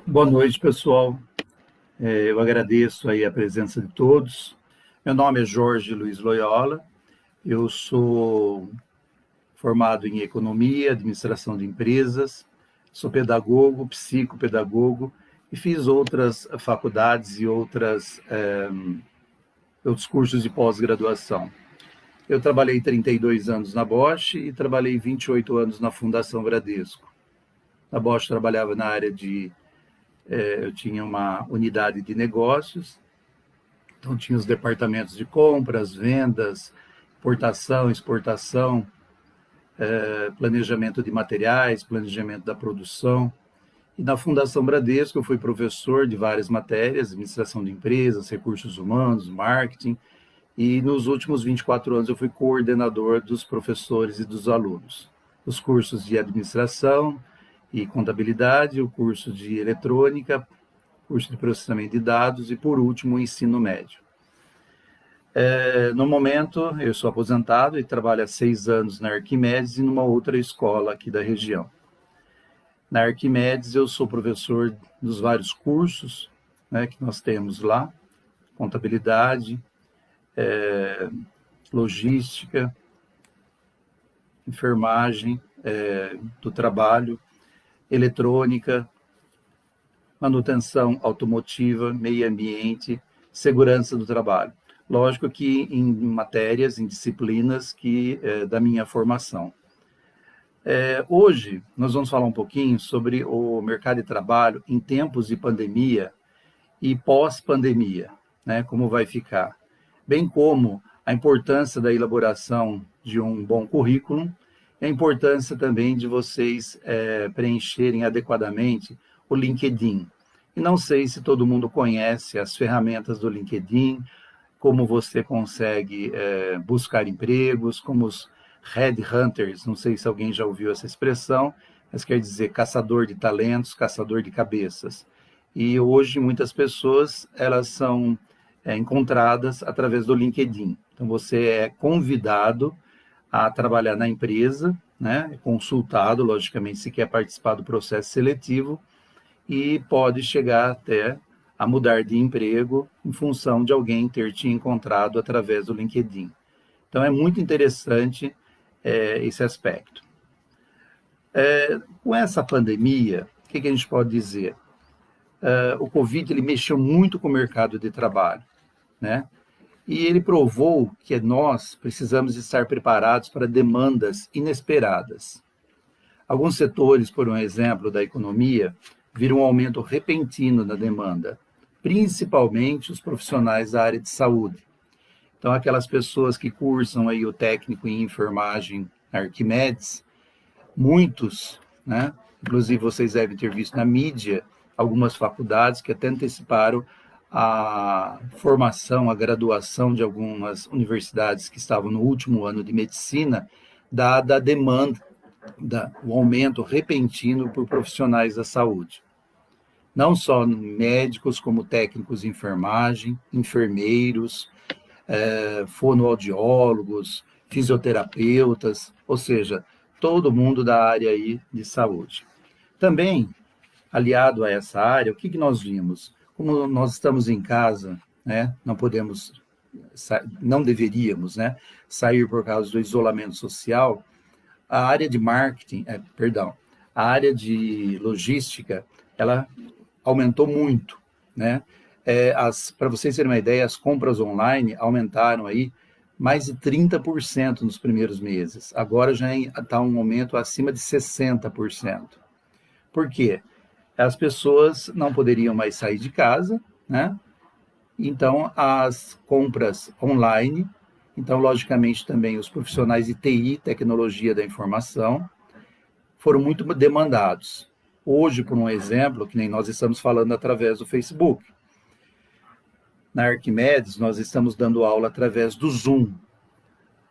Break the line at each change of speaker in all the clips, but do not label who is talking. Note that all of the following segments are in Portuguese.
Boa noite, pessoal. Eu agradeço aí a presença de todos. Meu nome é Jorge Luiz Loyola. Eu sou formado em Economia, Administração de Empresas, sou pedagogo, psicopedagogo e fiz outras faculdades e outros cursos de pós-graduação. Eu trabalhei 32 anos na Bosch e trabalhei 28 anos na Fundação Bradesco. Na Bosch trabalhava na área eu tinha uma unidade de negócios, então tinha os departamentos de compras, vendas, importação, exportação, planejamento de materiais, planejamento da produção. E na Fundação Bradesco eu fui professor de várias matérias, administração de empresas, recursos humanos, marketing, e nos últimos 24 anos eu fui coordenador dos professores e dos alunos, os cursos de administração e contabilidade, o curso de eletrônica, curso de processamento de dados e, por último, o ensino médio. No momento, eu sou aposentado e trabalho há 6 anos na Arquimedes e numa outra escola aqui da região. Na Arquimedes, eu sou professor dos vários cursos, né, que nós temos lá, contabilidade, logística, enfermagem do trabalho, eletrônica, manutenção automotiva, meio ambiente, segurança do trabalho. Lógico que em matérias, em disciplinas da minha formação. Hoje, nós vamos falar um pouquinho sobre o mercado de trabalho em tempos de pandemia e pós-pandemia, né, como vai ficar. Bem como a importância da elaboração de um bom currículo, e a importância também de vocês preencherem adequadamente o LinkedIn. E não sei se todo mundo conhece as ferramentas do LinkedIn, como você consegue buscar empregos, como os headhunters, não sei se alguém já ouviu essa expressão, mas quer dizer caçador de talentos, caçador de cabeças. E hoje muitas pessoas elas são encontradas através do LinkedIn. Então você é convidado a trabalhar na empresa, né? É consultado, logicamente, se quer participar do processo seletivo e pode chegar até a mudar de emprego em função de alguém ter te encontrado através do LinkedIn. Então, é muito interessante esse aspecto. Com essa pandemia, o que a gente pode dizer? O Covid ele mexeu muito com o mercado de trabalho, né? E ele provou que nós precisamos estar preparados para demandas inesperadas. Alguns setores, por um exemplo, da economia, viram um aumento repentino da demanda, principalmente os profissionais da área de saúde. Então, aquelas pessoas que cursam aí o técnico em enfermagem Arquimedes, muitos, né? Inclusive vocês devem ter visto na mídia, algumas faculdades que até anteciparam a formação, a graduação de algumas universidades que estavam no último ano de medicina, dada a demanda, o aumento repentino por profissionais da saúde. Não só médicos, como técnicos de enfermagem, enfermeiros, fonoaudiólogos, fisioterapeutas, ou seja, todo mundo da área aí de saúde. Também, aliado a essa área, o que nós vimos? Como nós estamos em casa, né, não deveríamos, né, sair por causa do isolamento social, a área de marketing, a área de logística, ela aumentou muito, né? Para vocês terem uma ideia, as compras online aumentaram aí mais de 30% nos primeiros meses. Agora já está um aumento acima de 60%. Por quê? As pessoas não poderiam mais sair de casa, né? Então, as compras online, então, logicamente, também os profissionais de TI, tecnologia da informação, foram muito demandados. Hoje, por um exemplo, que nem nós estamos falando através do Facebook. Na Arquimedes, nós estamos dando aula através do Zoom.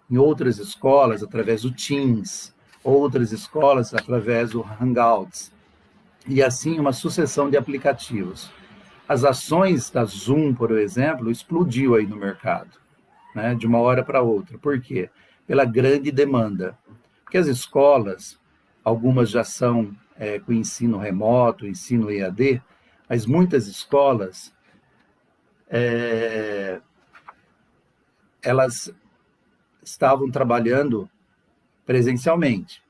Em outras escolas, através do Teams. Outras escolas, através do Hangouts. E assim, uma sucessão de aplicativos. As ações da Zoom, por exemplo, explodiu aí no mercado, né, de uma hora para outra. Por quê? Pela grande demanda. Porque as escolas, algumas já são com ensino remoto, ensino EAD, mas muitas escolas, elas estavam trabalhando presencialmente.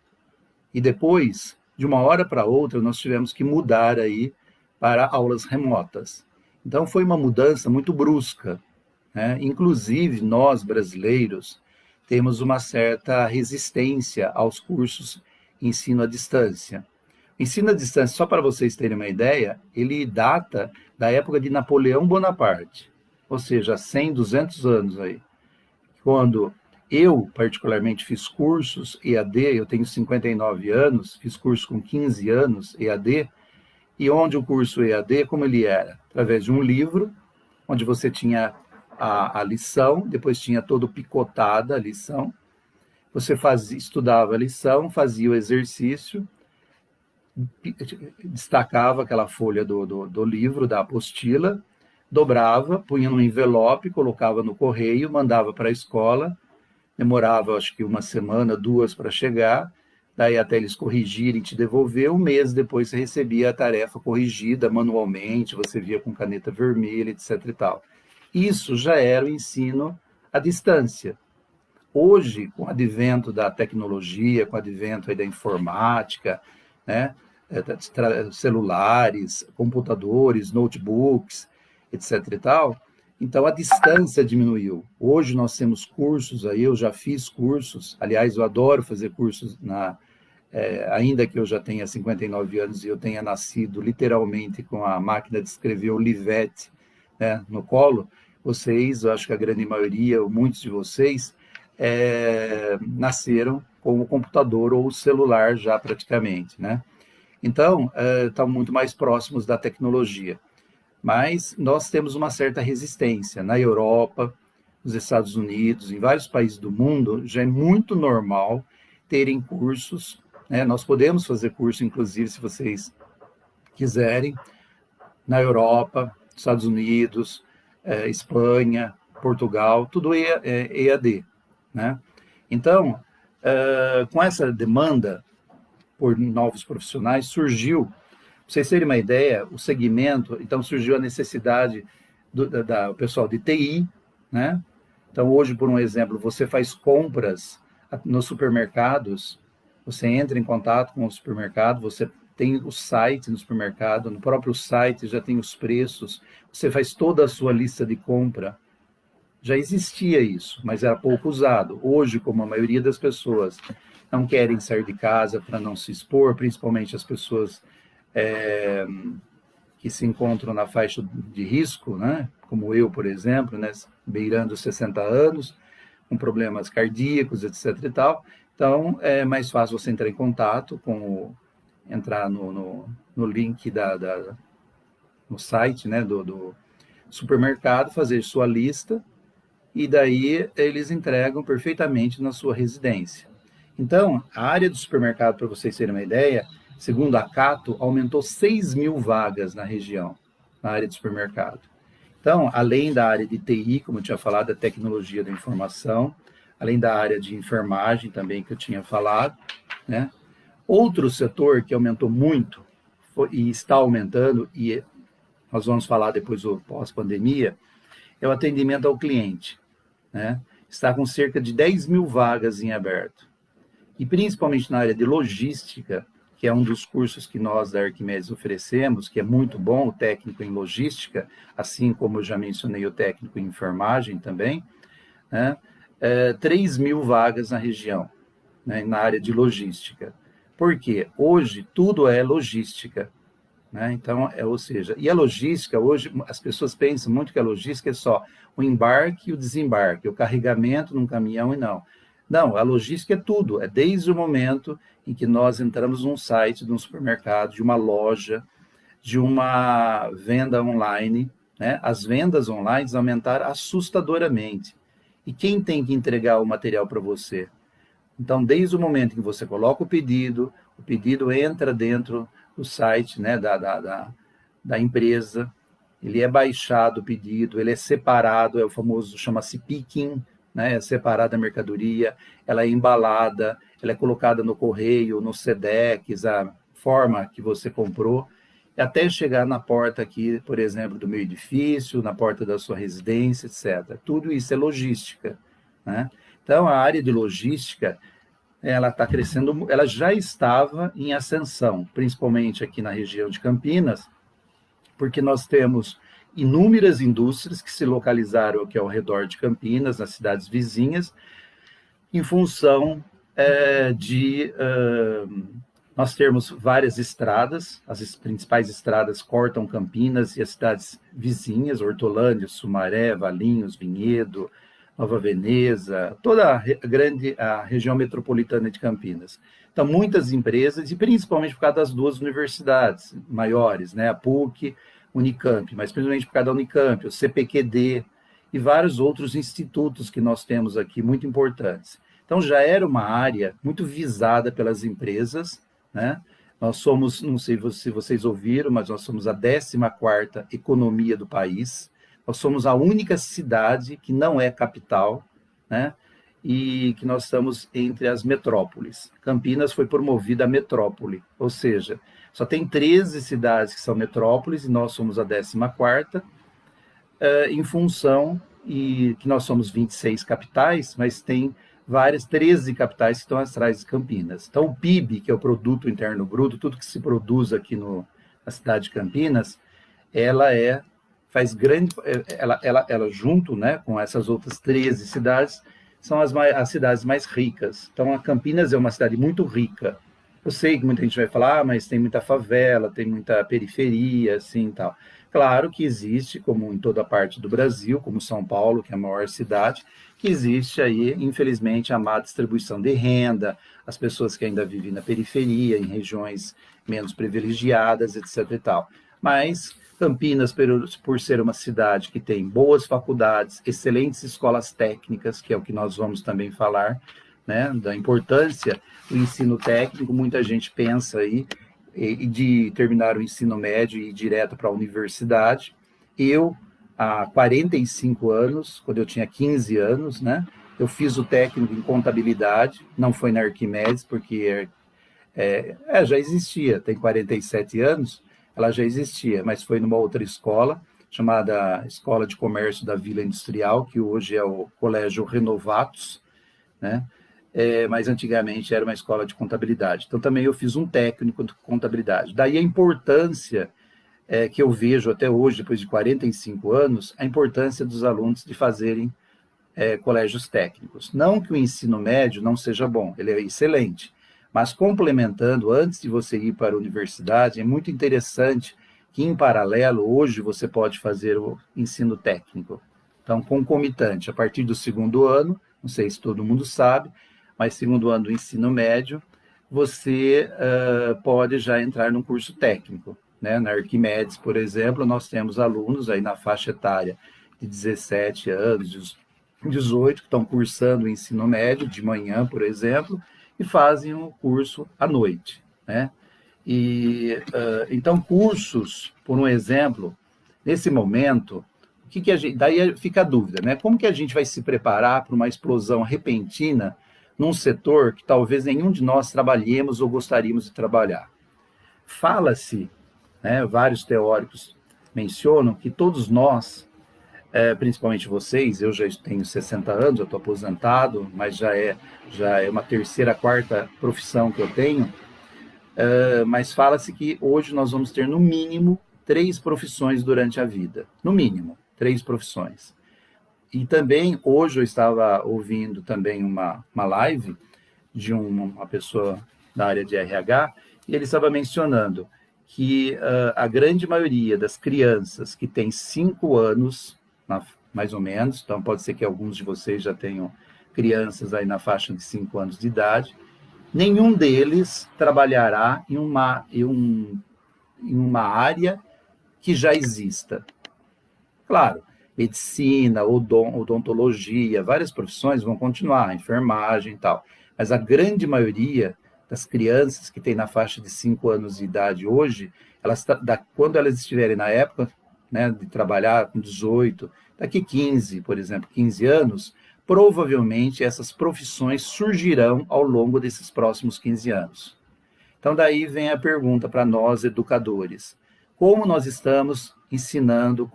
E depois, de uma hora para outra, nós tivemos que mudar aí para aulas remotas. Então, foi uma mudança muito brusca, né? Inclusive, nós, brasileiros, temos uma certa resistência aos cursos ensino à distância. O ensino à distância, só para vocês terem uma ideia, ele data da época de Napoleão Bonaparte, ou seja, 100, 200 anos aí. Quando eu, particularmente, fiz cursos EAD, eu tenho 59 anos, fiz curso com 15 anos EAD, e onde o curso EAD, como ele era? Através de um livro, onde você tinha a lição, depois tinha todo picotada a lição, você estudava a lição, fazia o exercício, destacava aquela folha do livro, da apostila, dobrava, punha num envelope, colocava no correio, mandava para a escola, demorava acho que uma semana, 2 para chegar, daí até eles corrigirem, te devolver, um mês depois você recebia a tarefa corrigida manualmente, você via com caneta vermelha, etc e tal. Isso já era o ensino à distância. Hoje, com o advento da tecnologia, com o advento aí da informática, né, celulares, computadores, notebooks, etc e tal, então a distância diminuiu. Hoje nós temos cursos aí, eu já fiz cursos, aliás, eu adoro fazer cursos, ainda que eu já tenha 59 anos e eu tenha nascido literalmente com a máquina de escrever Olivetti, né, no colo, vocês, eu acho que a grande maioria, ou muitos de vocês, nasceram com o computador ou o celular já praticamente, né? Então, estão muito mais próximos da tecnologia. Mas nós temos uma certa resistência. Na Europa, nos Estados Unidos, em vários países do mundo, já é muito normal terem cursos, né? Nós podemos fazer curso, inclusive, se vocês quiserem, na Europa, Estados Unidos, Espanha, Portugal, tudo EAD, né? Então, com essa demanda por novos profissionais, surgiu, para vocês terem uma ideia, o segmento, então surgiu a necessidade do pessoal de TI, né? Então, hoje, por um exemplo, você faz compras nos supermercados, você entra em contato com o supermercado, você tem o site no supermercado, no próprio site já tem os preços, você faz toda a sua lista de compra. Já existia isso, mas era pouco usado. Hoje, como a maioria das pessoas não querem sair de casa para não se expor, principalmente as pessoas que se encontram na faixa de risco, né? Como eu, por exemplo, né? Beirando 60 anos, com problemas cardíacos, etc. e tal. Então, é mais fácil você entrar em contato entrar no link no site, né? do supermercado, fazer sua lista, e daí eles entregam perfeitamente na sua residência. Então, a área do supermercado, para vocês terem uma ideia, segundo a Cato, aumentou 6.000 vagas na região, na área de supermercado. Então, além da área de TI, como eu tinha falado, da tecnologia da informação, além da área de enfermagem também, que eu tinha falado, né? Outro setor que aumentou muito, e está aumentando, e nós vamos falar depois do pós-pandemia, é o atendimento ao cliente, né? Está com cerca de 10.000 vagas em aberto. E principalmente na área de logística, que é um dos cursos que nós da Arquimedes oferecemos, que é muito bom, o técnico em logística, assim como eu já mencionei o técnico em enfermagem também, né? 3.000 vagas na região, né? Na área de logística. Por quê? Hoje tudo é logística, né? Então, ou seja, e a logística, hoje as pessoas pensam muito que a logística é só o embarque e o desembarque, o carregamento num caminhão e não. Não, a logística é tudo, é desde o momento em que nós entramos num site de um supermercado, de uma loja, de uma venda online, né? As vendas online aumentaram assustadoramente. E quem tem que entregar o material para você? Então, desde o momento em que você coloca o pedido entra dentro do site, né, da empresa, ele é baixado o pedido, ele é separado, é o famoso, chama-se picking, né, é separada a mercadoria, ela é embalada, ela é colocada no correio, no Sedex, a forma que você comprou, até chegar na porta aqui, por exemplo, do meu edifício, na porta da sua residência, etc. Tudo isso é logística, né? Então, a área de logística, ela está crescendo, ela já estava em ascensão, principalmente aqui na região de Campinas, porque nós temos inúmeras indústrias que se localizaram aqui ao redor de Campinas, nas cidades vizinhas, em função de nós termos várias estradas, as principais estradas cortam Campinas e as cidades vizinhas, Hortolândia, Sumaré, Valinhos, Vinhedo, Nova Veneza, toda a região metropolitana de Campinas. Então, muitas empresas, e principalmente por causa das duas universidades maiores, né, a PUC, Unicamp, mas principalmente por causa da Unicamp, o CPQD e vários outros institutos que nós temos aqui, muito importantes. Então, já era uma área muito visada pelas empresas, né? Nós somos, não sei se vocês ouviram, mas nós somos a 14ª economia do país. Nós somos a única cidade que não é capital, né? E que nós estamos entre as metrópoles. Campinas foi promovida a metrópole, ou seja, só tem 13 cidades que são metrópoles e nós somos a 14ª, em função e que nós somos 26 capitais, mas tem várias 13 capitais que estão atrás de Campinas. Então, o PIB, que é o Produto Interno Bruto, tudo que se produz aqui na cidade de Campinas, ela faz grande, ela junto, né, com essas outras 13 cidades, são as cidades mais ricas. Então, a Campinas é uma cidade muito rica. Eu sei que muita gente vai falar, mas tem muita favela, tem muita periferia, assim, tal. Claro que existe, como em toda parte do Brasil, como São Paulo, que é a maior cidade, que existe aí, infelizmente, a má distribuição de renda, as pessoas que ainda vivem na periferia, em regiões menos privilegiadas, etc. e tal. Mas Campinas, por ser uma cidade que tem boas faculdades, excelentes escolas técnicas, que é o que nós vamos também falar, né, da importância do ensino técnico, muita gente pensa aí de terminar o ensino médio e ir direto para a universidade. Eu, há 45 anos, quando eu tinha 15 anos, né, eu fiz o técnico em contabilidade, não foi na Arquimedes, porque já existia, tem 47 anos, ela já existia, mas foi numa outra escola, chamada Escola de Comércio da Vila Industrial, que hoje é o Colégio Renovatos, né? Mas antigamente era uma escola de contabilidade. Então, também eu fiz um técnico de contabilidade. Daí a importância que eu vejo até hoje, depois de 45 anos, a importância dos alunos de fazerem colégios técnicos. Não que o ensino médio não seja bom, ele é excelente, mas complementando, antes de você ir para a universidade, é muito interessante que, em paralelo, hoje você pode fazer o ensino técnico. Então, concomitante, a partir do segundo ano, não sei se todo mundo sabe, mas segundo ano do ensino médio, você pode já entrar num curso técnico, né? Na Arquimedes, por exemplo, nós temos alunos aí na faixa etária de 17 anos, 18, que estão cursando o ensino médio de manhã, por exemplo, e fazem o curso à noite, né? E, então, cursos, por um exemplo, nesse momento, que a gente, daí fica a dúvida, né? Como que a gente vai se preparar para uma explosão repentina num setor que talvez nenhum de nós trabalhemos ou gostaríamos de trabalhar? Fala-se, né, vários teóricos mencionam que todos nós, principalmente vocês, eu já tenho 60 anos, eu estou aposentado, mas já é uma terceira, quarta profissão que eu tenho, mas fala-se que hoje nós vamos ter, no mínimo, 3 profissões durante a vida. No mínimo, 3 profissões. E também, hoje eu estava ouvindo também uma live de uma pessoa da área de RH, e ele estava mencionando que a grande maioria das crianças que tem 5 anos, mais ou menos, então pode ser que alguns de vocês já tenham crianças aí na faixa de 5 anos de idade, nenhum deles trabalhará em uma área que já exista. Claro, medicina, odontologia, várias profissões vão continuar, enfermagem e tal, mas a grande maioria das crianças que tem na faixa de 5 anos de idade hoje, quando elas estiverem na época, né, de trabalhar com 18, daqui 15, por exemplo, 15 anos, provavelmente essas profissões surgirão ao longo desses próximos 15 anos. Então, daí vem a pergunta para nós, educadores. Como nós estamos ensinando,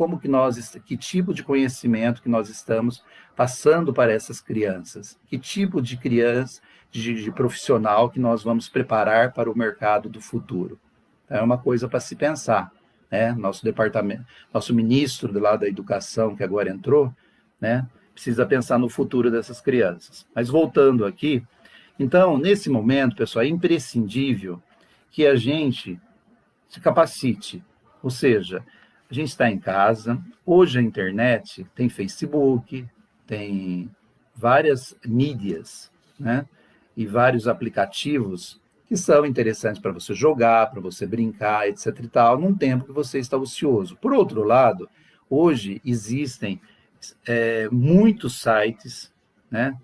que tipo de conhecimento que nós estamos passando para essas crianças? Que tipo de criança, de profissional que nós vamos preparar para o mercado do futuro? É uma coisa para se pensar, né? Nosso departamento, nosso ministro lá da educação, que agora entrou, né, precisa pensar no futuro dessas crianças. Mas voltando aqui, então, nesse momento, pessoal, é imprescindível que a gente se capacite. Ou seja, a gente está em casa, hoje a internet tem Facebook, tem várias mídias, né? E vários aplicativos que são interessantes para você jogar, para você brincar, etc. e tal, num tempo que você está ocioso. Por outro lado, hoje existem muitos sites, né?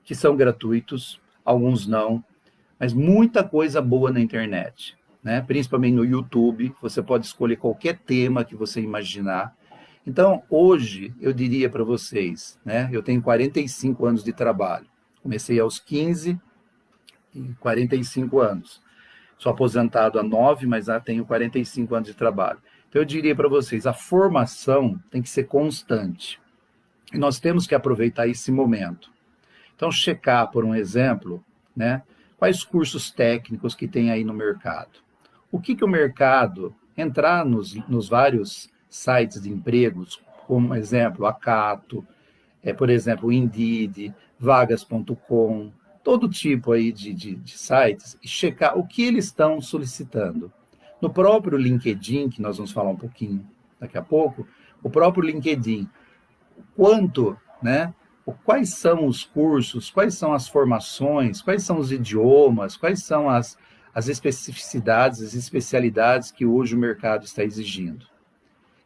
Que são gratuitos, alguns não, mas muita coisa boa na internet, né? Principalmente no YouTube, você pode escolher qualquer tema que você imaginar. Então, hoje, eu diria para vocês, né? Eu tenho 45 anos de trabalho. Comecei aos 15 e 45 anos. Sou aposentado há 9, mas já tenho 45 anos de trabalho. Então, eu diria para vocês, a formação tem que ser constante. E nós temos que aproveitar esse momento. Então, checar, por um exemplo, né? Quais cursos técnicos que tem aí no mercado? O que o mercado, entrar nos vários sites de empregos, como exemplo, a Cato, por exemplo, o Indeed, vagas.com, todo tipo aí de sites, e checar o que eles estão solicitando. No próprio LinkedIn, que nós vamos falar um pouquinho daqui a pouco, o próprio LinkedIn, quanto, né? Quais são os cursos, quais são as formações, quais são os idiomas, quais são as especificidades, as especialidades que hoje o mercado está exigindo.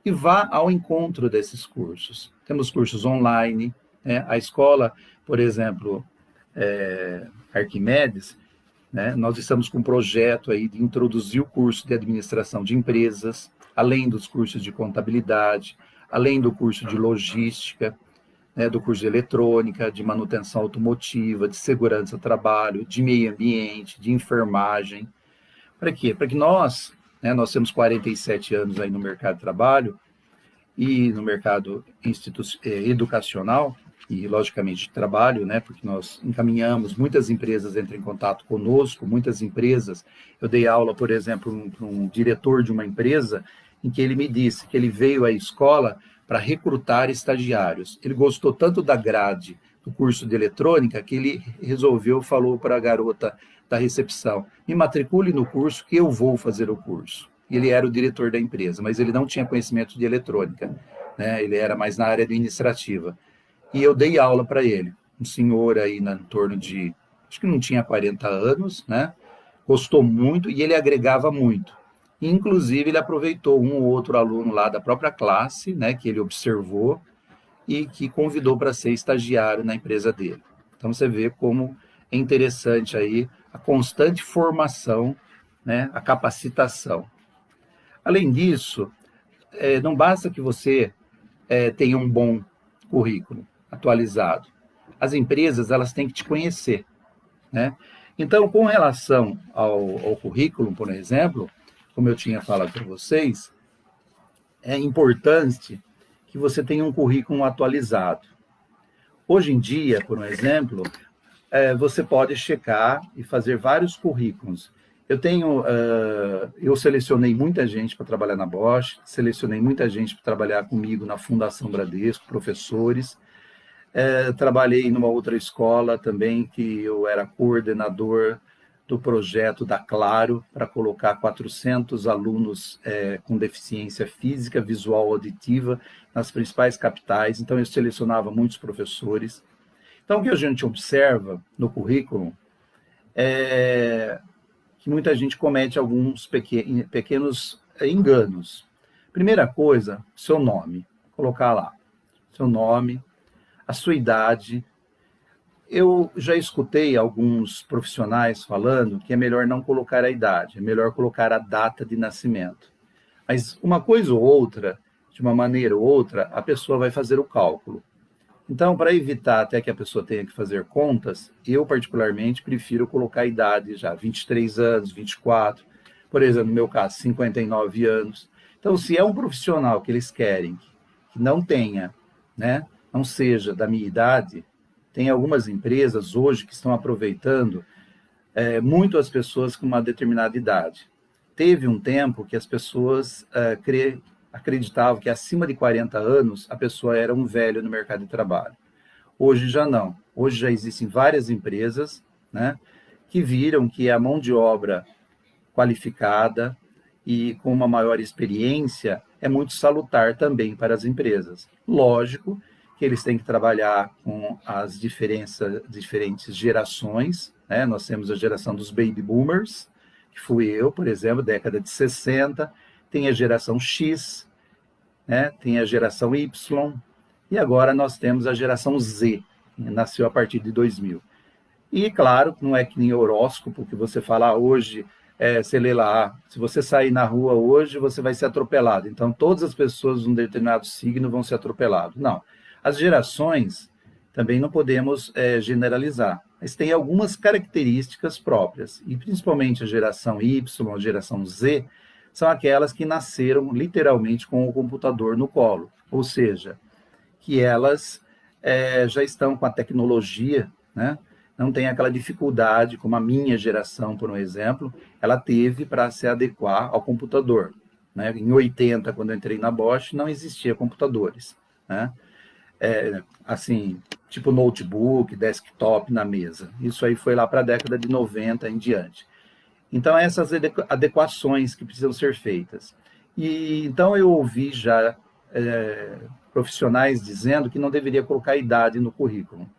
E vá ao encontro desses cursos. Temos cursos online, né? A escola, por exemplo, Arquimedes, né? Nós estamos com um projeto aí de introduzir o curso de administração de empresas, além dos cursos de contabilidade, além do curso de logística, né, do curso de eletrônica, de manutenção automotiva, de segurança do trabalho, de meio ambiente, de enfermagem. Para quê? Para que nós, né, nós temos 47 anos aí no mercado de trabalho e no mercado educacional e, logicamente, de trabalho, né, porque nós encaminhamos, muitas empresas entram em contato conosco, muitas empresas. Eu dei aula, por exemplo, para um diretor de uma empresa em que ele me disse que ele veio à escola para recrutar estagiários. Ele gostou tanto da grade do curso de eletrônica que ele falou para a garota da recepção, me matricule no curso que eu vou fazer o curso. Ele era o diretor da empresa, mas ele não tinha conhecimento de eletrônica, né? Ele era mais na área administrativa. E eu dei aula para ele, um senhor aí em torno de, acho que não tinha 40 anos, né? Gostou muito e ele agregava muito. Inclusive, ele aproveitou um ou outro aluno lá da própria classe, né, que ele observou e que convidou para ser estagiário na empresa dele. Então, você vê como é interessante aí a constante formação, né, a capacitação. Além disso, não basta que você tenha um bom currículo atualizado. As empresas, elas têm que te conhecer, né? Então, com relação ao currículo, por exemplo, como eu tinha falado para vocês, é importante que você tenha um currículo atualizado. Hoje em dia, por um exemplo, você pode checar e fazer vários currículos. Eu selecionei muita gente para trabalhar na Bosch, selecionei muita gente para trabalhar comigo na Fundação Bradesco, professores. Trabalhei numa outra escola também, que eu era coordenador do projeto da Claro, para colocar 400 alunos com deficiência física, visual, auditiva, nas principais capitais. Então, eu selecionava muitos professores. Então, o que a gente observa no currículo é que muita gente comete alguns pequenos enganos. Primeira coisa, seu nome. Colocar lá seu nome, a sua idade. Eu já escutei alguns profissionais falando que é melhor não colocar a idade, é melhor colocar a data de nascimento. Mas uma coisa ou outra, de uma maneira ou outra, a pessoa vai fazer o cálculo. Então, para evitar até que a pessoa tenha que fazer contas, eu particularmente prefiro colocar a idade já, 23 anos, 24, por exemplo, no meu caso, 59 anos. Então, se é um profissional que eles querem que não tenha, né, não seja da minha idade, tem algumas empresas hoje que estão aproveitando muito as pessoas com uma determinada idade. Teve um tempo que as pessoas acreditavam que acima de 40 anos a pessoa era um velho no mercado de trabalho. Hoje já não. Hoje já existem várias empresas, né, que viram que a mão de obra qualificada e com uma maior experiência é muito salutar também para as empresas. Lógico que eles têm que trabalhar com as diferentes gerações, né? Nós temos a geração dos baby boomers, que fui eu, por exemplo, década de 60, tem a geração X, né? Tem a geração Y, e agora nós temos a geração Z, que nasceu a partir de 2000. E, claro, não é que nem horóscopo, que você fala hoje, você lê lá, se você sair na rua hoje, você vai ser atropelado. Então, todas as pessoas de um determinado signo vão ser atropeladas. Não. As gerações também não podemos generalizar, mas tem algumas características próprias, e principalmente a geração Y, a geração Z, são aquelas que nasceram literalmente com o computador no colo, ou seja, que elas já estão com a tecnologia, né? Não tem aquela dificuldade, como a minha geração, por um exemplo, ela teve para se adequar ao computador. Né? Em 80, quando eu entrei na Bosch, não existia computadores. Né? Assim, tipo notebook, desktop na mesa. Isso aí foi lá para a década de 90 em diante. Então, essas adequações que precisam ser feitas. E então eu ouvi já profissionais dizendo que não deveria colocar idade no currículo.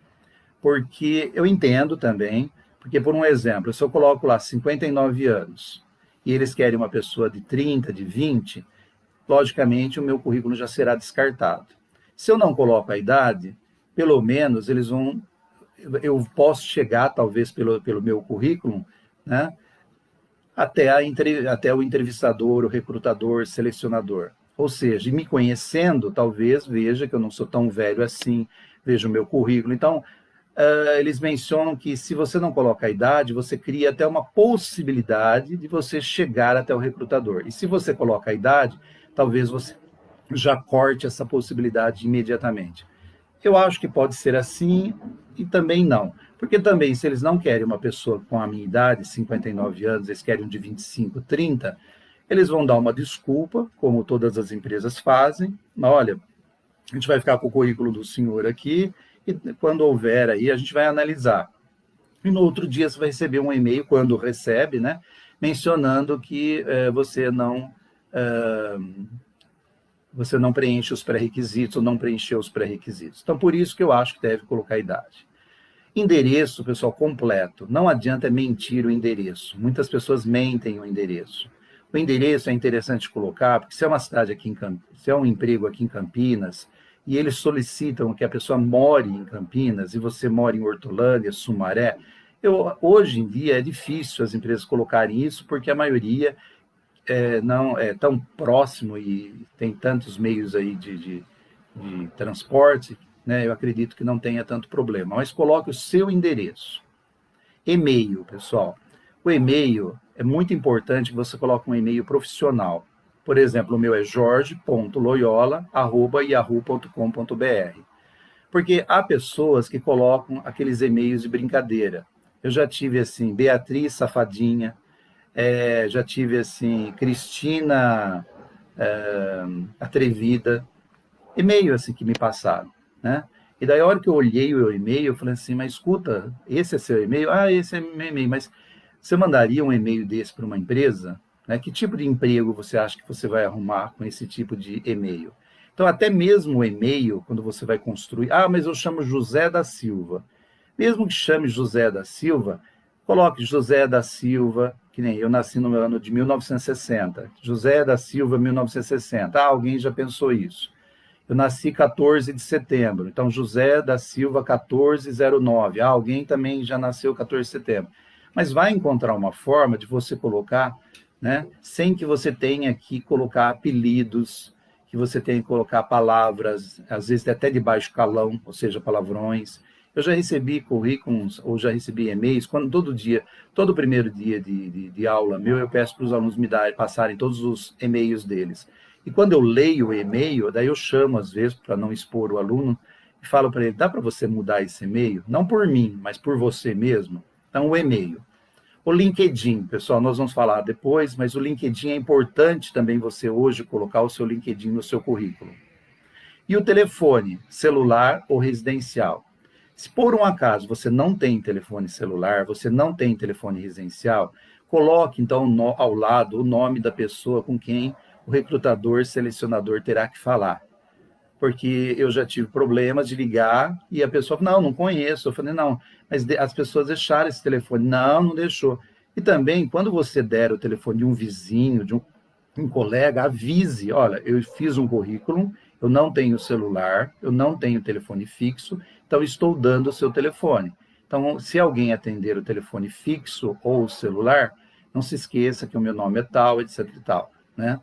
Porque eu entendo também, porque, por um exemplo, se eu coloco lá 59 anos e eles querem uma pessoa de 30, de 20, logicamente o meu currículo já será descartado. Se eu não coloco a idade, pelo menos eles vão, eu posso chegar, talvez pelo meu currículo, né, até o entrevistador, o recrutador, selecionador. Ou seja, me conhecendo, talvez veja que eu não sou tão velho assim, veja o meu currículo. Então, eles mencionam que se você não coloca a idade, você cria até uma possibilidade de você chegar até o recrutador. E se você coloca a idade, talvez você já corte essa possibilidade imediatamente. Eu acho que pode ser assim e também não. Porque também, se eles não querem uma pessoa com a minha idade, 59 anos, eles querem um de 25, 30, eles vão dar uma desculpa, como todas as empresas fazem. Olha, a gente vai ficar com o currículo do senhor aqui, e quando houver aí, a gente vai analisar. E no outro dia você vai receber um e-mail, quando recebe, né, mencionando que você não preenche os pré-requisitos ou não preencheu os pré-requisitos. Então, por isso que eu acho que deve colocar a idade. Endereço, pessoal, completo. Não adianta mentir o endereço. Muitas pessoas mentem o endereço. O endereço é interessante colocar, porque se é uma cidade aqui em Campinas, se é um emprego aqui em Campinas, e eles solicitam que a pessoa more em Campinas, e você mora em Hortolândia, Sumaré, hoje em dia é difícil as empresas colocarem isso, porque a maioria não é tão próximo e tem tantos meios aí de transporte, né? Eu acredito que não tenha tanto problema. Mas coloque o seu endereço. E-mail, pessoal. O e-mail é muito importante que você coloque um e-mail profissional. Por exemplo, o meu é jorge.loyola@yahoo.com.br. Porque há pessoas que colocam aqueles e-mails de brincadeira. Eu já tive assim, Beatriz Safadinha, já tive assim, Cristina Atrevida, e-mail assim que me passaram, né? E daí a hora que eu olhei o e-mail, eu falei assim, mas escuta, esse é seu e-mail? Ah, esse é meu e-mail, mas você mandaria um e-mail desse para uma empresa? Né? Que tipo de emprego você acha que você vai arrumar com esse tipo de e-mail? Então, até mesmo o e-mail, quando você vai construir, mas eu chamo José da Silva. Mesmo que chame José da Silva, coloque José da Silva, que nem eu nasci no ano de 1960. José da Silva, 1960. Alguém já pensou isso. Eu nasci 14 de setembro, então José da Silva 1409. Alguém também já nasceu 14 de setembro. Mas vai encontrar uma forma de você colocar, né, sem que você tenha que colocar apelidos, que você tem que colocar palavras, às vezes até de baixo calão, ou seja, palavrões. Eu já recebi currículos, ou já recebi e-mails, quando todo primeiro dia de aula meu, eu peço para os alunos passarem todos os e-mails deles. E quando eu leio o e-mail, daí eu chamo, às vezes, para não expor o aluno, e falo para ele, dá para você mudar esse e-mail? Não por mim, mas por você mesmo. Então, o e-mail. O LinkedIn, pessoal, nós vamos falar depois, mas o LinkedIn é importante também você hoje colocar o seu LinkedIn no seu currículo. E o telefone, celular ou residencial. Se por um acaso você não tem telefone celular, você não tem telefone residencial, coloque então ao lado o nome da pessoa com quem o recrutador, selecionador terá que falar. Porque eu já tive problemas de ligar e a pessoa falou, não conheço. Eu falei, não, mas as pessoas deixaram esse telefone. Não deixou. E também, quando você der o telefone de um vizinho, de um colega, avise, olha, eu fiz um currículo, eu não tenho celular, eu não tenho telefone fixo, então estou dando o seu telefone. Então, se alguém atender o telefone fixo ou o celular, não se esqueça que o meu nome é tal, etc e tal, né?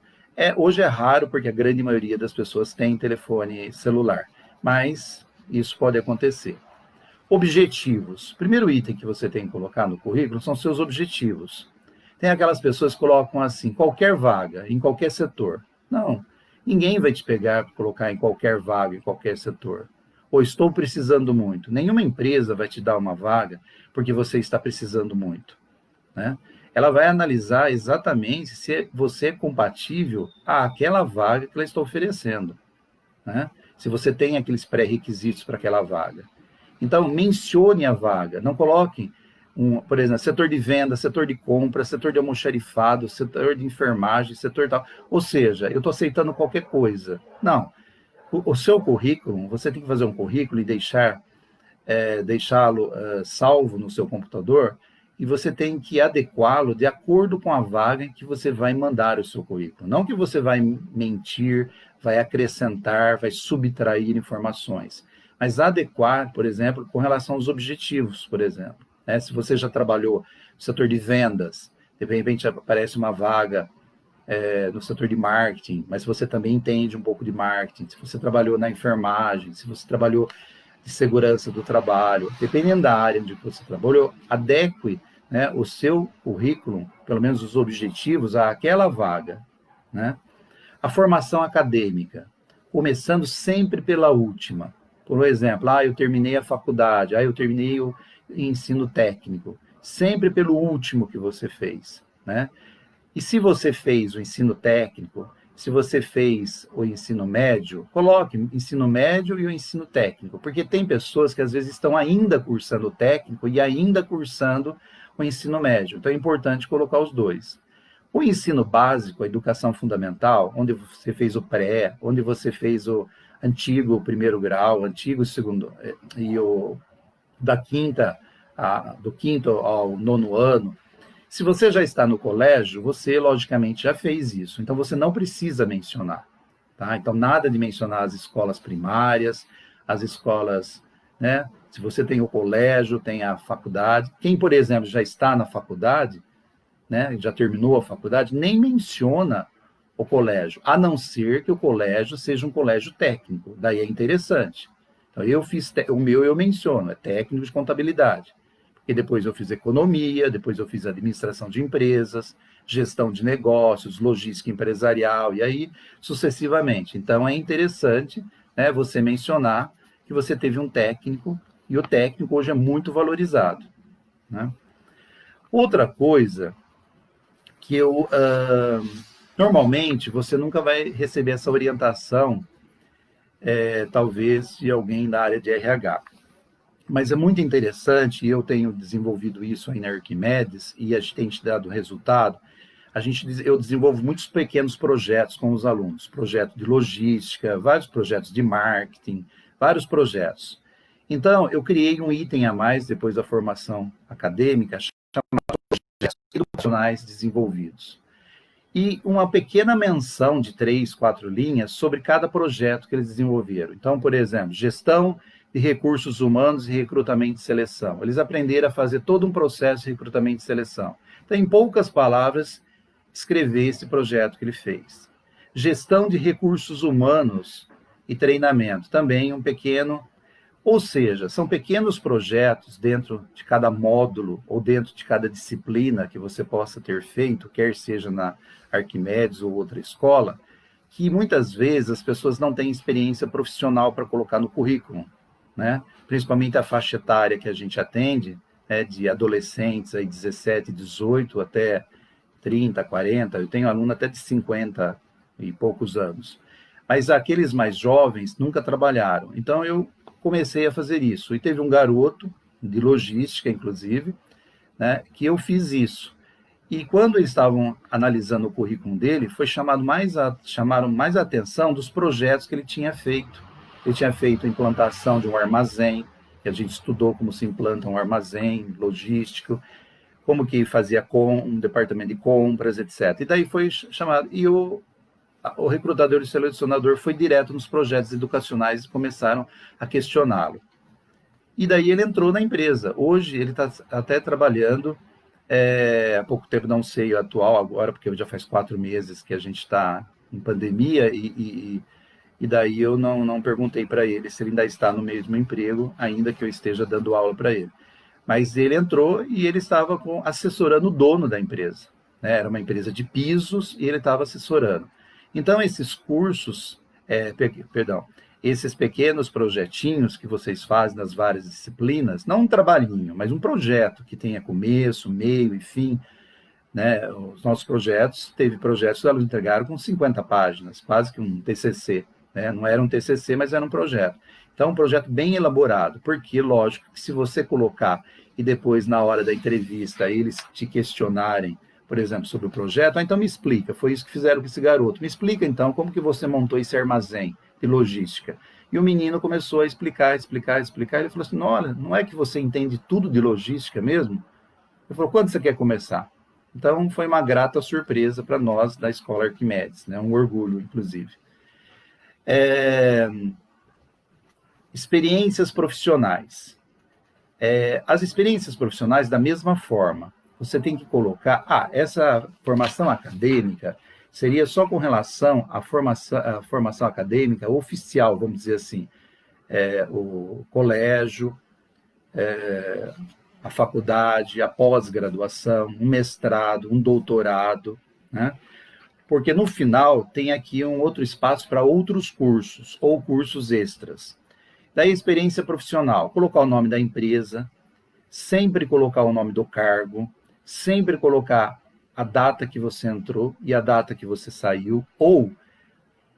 Hoje é raro, porque a grande maioria das pessoas tem telefone celular, mas isso pode acontecer. Objetivos. Primeiro item que você tem que colocar no currículo são seus objetivos. Tem aquelas pessoas que colocam assim, qualquer vaga, em qualquer setor. Não, ninguém vai te pegar para colocar em qualquer vaga, em qualquer setor. Ou estou precisando muito. Nenhuma empresa vai te dar uma vaga porque você está precisando muito, né? Ela vai analisar exatamente se você é compatível àquela vaga que ela está oferecendo, né? Se você tem aqueles pré-requisitos para aquela vaga. Então, mencione a vaga, não coloque, por exemplo, setor de venda, setor de compra, setor de almoxarifado, setor de enfermagem, setor tal. Ou seja, eu estou aceitando qualquer coisa. Não. O seu currículo, você tem que fazer um currículo e deixá-lo salvo no seu computador, e você tem que adequá-lo de acordo com a vaga em que você vai mandar o seu currículo. Não que você vai mentir, vai acrescentar, vai subtrair informações, mas adequar, por exemplo, com relação aos objetivos, por exemplo. Né? Se você já trabalhou no setor de vendas, de repente aparece uma vaga no setor de marketing, mas você também entende um pouco de marketing, se você trabalhou na enfermagem, se você trabalhou de segurança do trabalho, dependendo da área onde você trabalhou, adeque, né, o seu currículo, pelo menos os objetivos, àquela vaga, né? A formação acadêmica, começando sempre pela última. Por exemplo, eu terminei a faculdade, eu terminei o ensino técnico, sempre pelo último que você fez, né? E se você fez o ensino técnico, se você fez o ensino médio, coloque ensino médio e o ensino técnico, porque tem pessoas que às vezes estão ainda cursando o técnico e ainda cursando o ensino médio. Então é importante colocar os dois. O ensino básico, a educação fundamental, onde você fez o pré, onde você fez o antigo primeiro grau, antigo segundo, e do quinto ao nono ano. Se você já está no colégio, você, logicamente, já fez isso. Então, você não precisa mencionar. Tá? Então, nada de mencionar as escolas primárias, as escolas, né? Se você tem o colégio, tem a faculdade. Quem, por exemplo, já está na faculdade, né? Já terminou a faculdade, nem menciona o colégio, a não ser que o colégio seja um colégio técnico. Daí é interessante. Então, o meu eu menciono, é técnico de contabilidade. E depois eu fiz economia, depois eu fiz administração de empresas, gestão de negócios, logística empresarial, e aí sucessivamente. Então, é interessante, né, você mencionar que você teve um técnico, e o técnico hoje é muito valorizado, né? Outra coisa que normalmente, você nunca vai receber essa orientação, talvez, de alguém da área de RH. Mas é muito interessante, e eu tenho desenvolvido isso aí na Arquimedes, e a gente tem dado resultado. Eu desenvolvo muitos pequenos projetos com os alunos, projeto de logística, vários projetos de marketing, vários projetos. Então, eu criei um item a mais, depois da formação acadêmica, chamado Projetos Educacionais Desenvolvidos. E uma pequena menção de 3, 4 linhas sobre cada projeto que eles desenvolveram. Então, por exemplo, gestão de recursos humanos e recrutamento e seleção. Eles aprenderam a fazer todo um processo de recrutamento e seleção. Então, em poucas palavras, escrever esse projeto que ele fez. Gestão de recursos humanos e treinamento, também um pequeno, ou seja, são pequenos projetos dentro de cada módulo ou dentro de cada disciplina que você possa ter feito, quer seja na Arquimedes ou outra escola, que muitas vezes as pessoas não têm experiência profissional para colocar no currículo, né? Principalmente a faixa etária que a gente atende, de adolescentes, aí 17, 18 até 30, 40, eu tenho aluno até de 50 e poucos anos. Mas aqueles mais jovens nunca trabalharam. Então, eu comecei a fazer isso. E teve um garoto, de logística, inclusive, né, que eu fiz isso. E quando eles estavam analisando o currículo dele, chamaram mais a atenção dos projetos que ele tinha feito. Ele tinha feito a implantação de um armazém, que a gente estudou como se implanta um armazém logístico, como que fazia um departamento de compras, etc. E daí foi chamado, e o recrutador e selecionador foi direto nos projetos educacionais e começaram a questioná-lo. E daí ele entrou na empresa. Hoje ele está até trabalhando, há pouco tempo, não sei o atual agora, porque já faz 4 meses que a gente está em pandemia, e daí eu não perguntei para ele se ele ainda está no mesmo emprego, ainda que eu esteja dando aula para ele. Mas ele entrou e ele estava assessorando o dono da empresa, né? Era uma empresa de pisos e ele estava assessorando. Então, esses cursos, esses pequenos projetinhos que vocês fazem nas várias disciplinas, não um trabalhinho, mas um projeto que tenha começo, meio e fim, né? Os nossos projetos, teve projetos que eles entregaram com 50 páginas, quase que um TCC, né? Não era um TCC, mas era um projeto. Então, um projeto bem elaborado, porque, lógico, que se você colocar e depois, na hora da entrevista, eles te questionarem, por exemplo, sobre o projeto, então me explica, foi isso que fizeram com esse garoto, me explica, então, como que você montou esse armazém de logística. E o menino começou a explicar, ele falou assim, olha, não é que você entende tudo de logística mesmo? Ele falou, quando você quer começar? Então, foi uma grata surpresa para nós da Escola Arquimedes, né? Um orgulho, inclusive. Experiências profissionais. As experiências profissionais, da mesma forma, você tem que colocar, essa formação acadêmica seria só com relação à formação acadêmica oficial, vamos dizer assim, o colégio, a faculdade, a pós-graduação, um mestrado, um doutorado, né? Porque no final tem aqui um outro espaço para outros cursos ou cursos extras. Daí, experiência profissional, colocar o nome da empresa, sempre colocar o nome do cargo, sempre colocar a data que você entrou e a data que você saiu, ou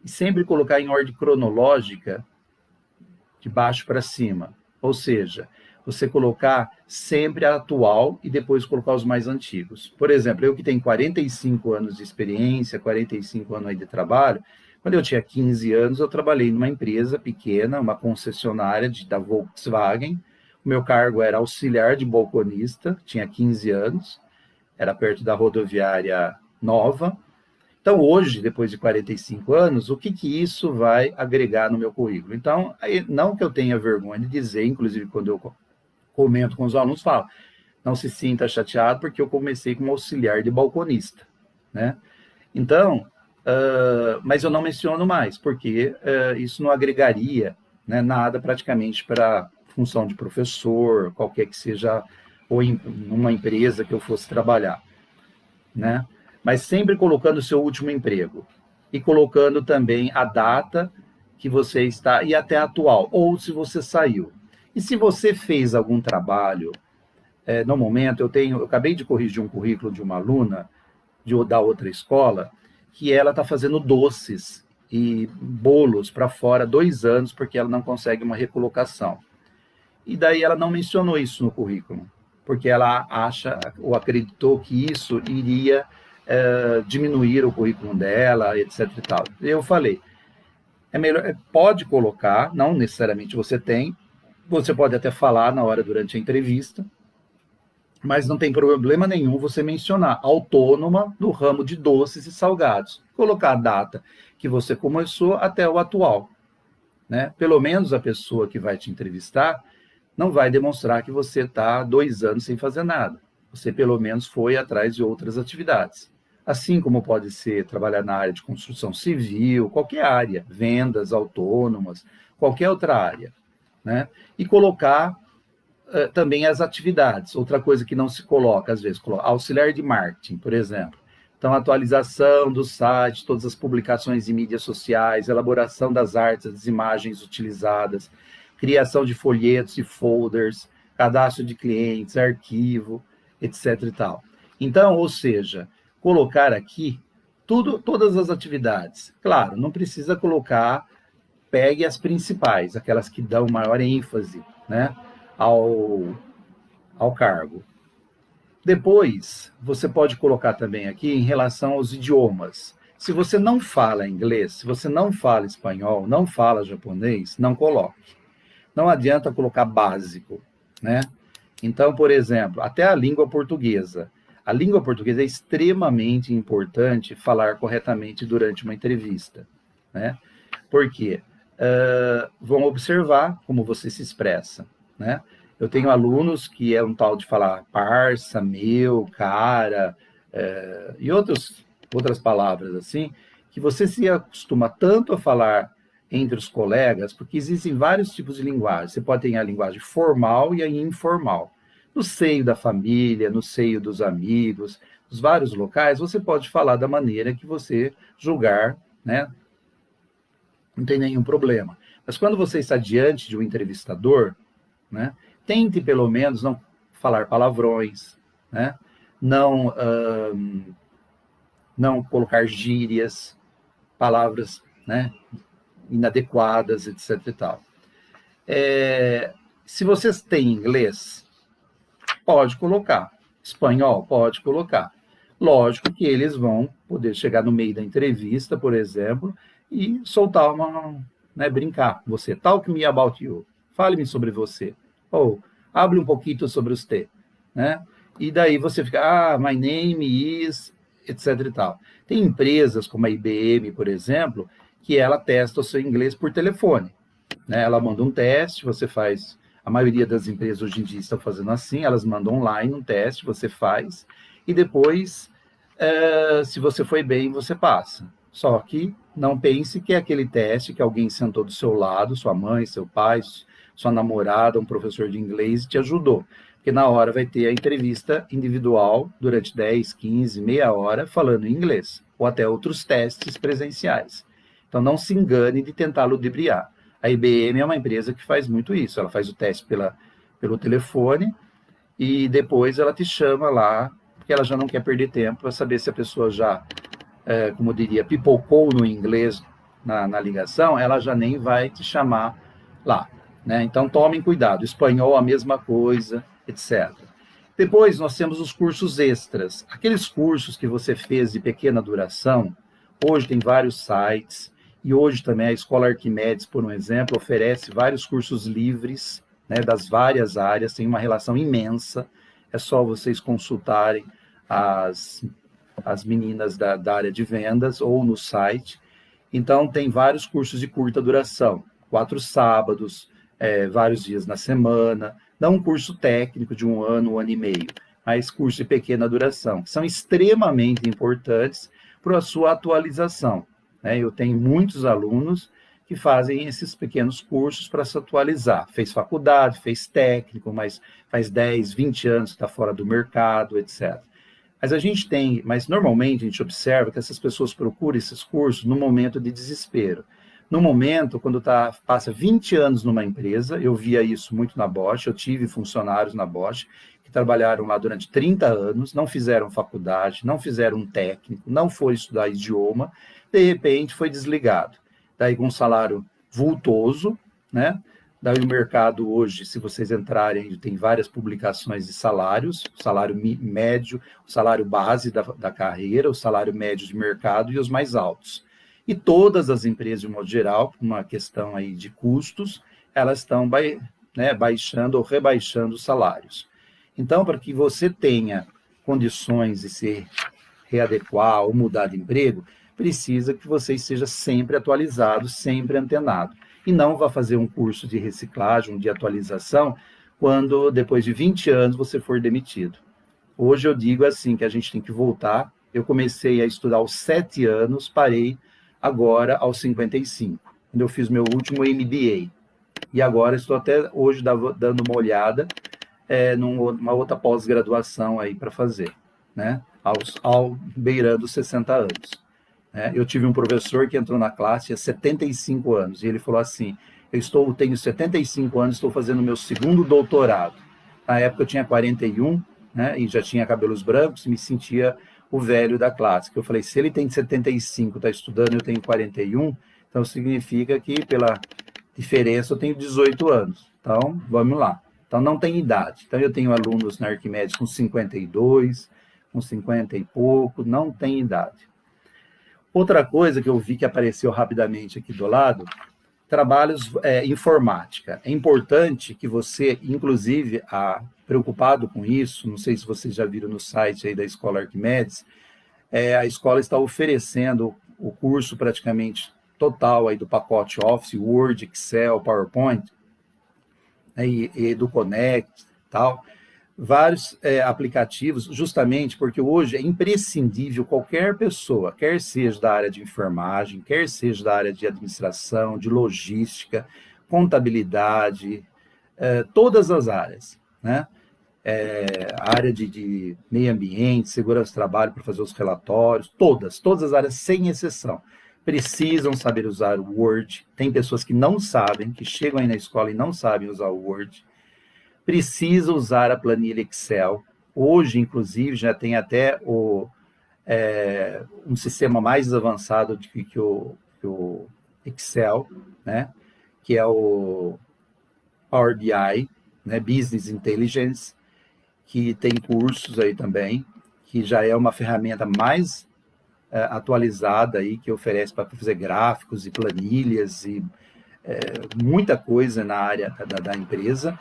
sempre colocar em ordem cronológica, de baixo para cima. Ou seja, você colocar sempre a atual e depois colocar os mais antigos. Por exemplo, eu que tenho 45 anos de experiência, 45 anos aí de trabalho, quando eu tinha 15 anos, eu trabalhei numa empresa pequena, uma concessionária da Volkswagen. O meu cargo era auxiliar de balconista, tinha 15 anos, era perto da rodoviária Nova. Então, hoje, depois de 45 anos, o que isso vai agregar no meu currículo? Então, não que eu tenha vergonha de dizer, inclusive quando eu comento com os alunos, falo, não se sinta chateado, porque eu comecei como auxiliar de balconista, né? Então, mas eu não menciono mais, porque isso não agregaria, né, nada praticamente para a função de professor, qualquer que seja, ou em uma empresa que eu fosse trabalhar, né? Mas sempre colocando o seu último emprego e colocando também a data que você está e até a atual, ou se você saiu. E se você fez algum trabalho, no momento, eu acabei de corrigir um currículo de uma aluna da outra escola, que ela está fazendo doces e bolos para fora 2 anos, porque ela não consegue uma recolocação. E daí ela não mencionou isso no currículo, porque ela acha ou acreditou que isso iria diminuir o currículo dela, etc. e tal. Eu falei, é melhor, pode colocar, não necessariamente você pode até falar na hora durante a entrevista, mas não tem problema nenhum você mencionar autônoma no ramo de doces e salgados. Colocar a data que você começou até o atual, né? Pelo menos a pessoa que vai te entrevistar não vai demonstrar que você está 2 anos sem fazer nada. Você, pelo menos, foi atrás de outras atividades. assim como pode ser trabalhar na área de construção civil, qualquer área, vendas autônomas, qualquer outra área, né? E colocar também as atividades. Outra coisa que não se coloca, às vezes, auxiliar de marketing, por exemplo. Então, atualização do site, todas as publicações em mídias sociais, elaboração das artes, das imagens utilizadas, criação de folhetos e folders, cadastro de clientes, arquivo, etc. e tal. Então, ou seja, colocar aqui todas as atividades. Claro, não precisa colocar, pegue as principais, aquelas que dão maior ênfase, né, ao cargo. Depois, você pode colocar também aqui em relação aos idiomas. Se você não fala inglês, se você não fala espanhol, não fala japonês, não coloque. Não adianta colocar básico, né? Então, por exemplo, até a língua portuguesa. A língua portuguesa é extremamente importante falar corretamente durante uma entrevista, né? Por quê? Vão observar como você se expressa, né? Eu tenho alunos que é um tal de falar parça, meu, cara, e outras palavras assim, que você se acostuma tanto a falar entre os colegas, porque existem vários tipos de linguagem. Você pode ter a linguagem formal e a informal. No seio da família, no seio dos amigos, nos vários locais, você pode falar da maneira que você julgar, né? Não tem nenhum problema. Mas quando você está diante de um entrevistador, né, tente pelo menos não falar palavrões, né, não colocar gírias, palavras, né, inadequadas, etc. e tal. Se vocês têm inglês, pode colocar. Espanhol, pode colocar. Lógico que eles vão poder chegar no meio da entrevista, por exemplo, e soltar né, brincar com você. Talk me about you. Fale-me sobre você. Ou, hable um pouquinho sobre você, né? E daí você fica, my name is, etc e tal. Tem empresas como a IBM, por exemplo, que ela testa o seu inglês por telefone, né? Ela manda um teste, você faz, a maioria das empresas hoje em dia estão fazendo assim, elas mandam online um teste, você faz, e depois, se você foi bem, você passa. Só que não pense que é aquele teste que alguém sentou do seu lado, sua mãe, seu pai, sua namorada, um professor de inglês, te ajudou. Porque na hora vai ter a entrevista individual, durante 10, 15, meia hora, falando em inglês, ou até outros testes presenciais. Então, não se engane de tentar ludibriar. A IBM é uma empresa que faz muito isso, ela faz o teste pelo telefone, e depois ela te chama lá, porque ela já não quer perder tempo para saber se a pessoa já, como eu diria, pipocou no inglês na ligação, ela já nem vai te chamar lá. Né? Então, tomem cuidado. Espanhol, a mesma coisa, etc. Depois, nós temos os cursos extras. Aqueles cursos que você fez de pequena duração, hoje tem vários sites, e hoje também a Escola Arquimedes, por um exemplo, oferece vários cursos livres, né, das várias áreas, tem uma relação imensa, é só vocês consultarem as meninas da área de vendas ou no site. Então, tem vários cursos de curta duração, 4 sábados, vários dias na semana, não um curso técnico de um ano e meio, mas curso de pequena duração, que são extremamente importantes para a sua atualização. Né? Eu tenho muitos alunos que fazem esses pequenos cursos para se atualizar. Fez faculdade, fez técnico, mas faz 10, 20 anos que está fora do mercado, etc. Mas normalmente a gente observa que essas pessoas procuram esses cursos no momento de desespero. No momento, quando passa 20 anos numa empresa, eu via isso muito na Bosch, eu tive funcionários na Bosch que trabalharam lá durante 30 anos, não fizeram faculdade, não fizeram um técnico, não foram estudar idioma, de repente foi desligado. Daí com um salário vultoso, né? Daí o mercado hoje, se vocês entrarem, tem várias publicações de salários, o salário médio, o salário base da carreira, o salário médio de mercado e os mais altos. E todas as empresas, de modo geral, por uma questão aí de custos, elas estão baixando ou rebaixando os salários. Então, para que você tenha condições de se readequar ou mudar de emprego, precisa que você esteja sempre atualizado, sempre antenado. E não vá fazer um curso de reciclagem, de atualização, quando depois de 20 anos você for demitido. Hoje eu digo assim, que a gente tem que voltar Eu comecei a estudar aos 7 anos, parei agora aos 55, quando eu fiz meu último MBA. E agora estou até hoje dando uma olhada numa outra pós-graduação aí para fazer, né? Ao beirando 60 anos. Né? Eu tive um professor que entrou na classe há 75 anos, e ele falou assim, tenho 75 anos, estou fazendo meu segundo doutorado. Na época eu tinha 41, né, e já tinha cabelos brancos, e me sentia o velho da classe. Eu falei, se ele tem 75, está estudando, eu tenho 41, então significa que pela diferença eu tenho 18 anos. Então, vamos lá. Então, não tem idade. Então, eu tenho alunos na Arquimedes com 52, com 50 e pouco, não tem idade. Outra coisa que eu vi que apareceu rapidamente aqui do lado, trabalhos informática. É importante que você, inclusive, preocupado com isso, não sei se vocês já viram no site aí da Escola Arquimedes, a escola está oferecendo o curso praticamente total aí do pacote Office, Word, Excel, PowerPoint, e do Connect, tal, vários aplicativos, justamente porque hoje é imprescindível qualquer pessoa, quer seja da área de enfermagem, quer seja da área de administração, de logística, contabilidade, todas as áreas, né? A área de meio ambiente, segurança do trabalho para fazer os relatórios, todas as áreas, sem exceção, precisam saber usar o Word. Tem pessoas que não sabem, que chegam aí na escola e não sabem usar o Word. Precisa usar a planilha Excel. Hoje, inclusive, já tem até um sistema mais avançado do que o Excel, né? Que é o Power BI, né? Business Intelligence, que tem cursos aí também, que já é uma ferramenta mais atualizada aí, que oferece para fazer gráficos e planilhas e muita coisa na área da empresa.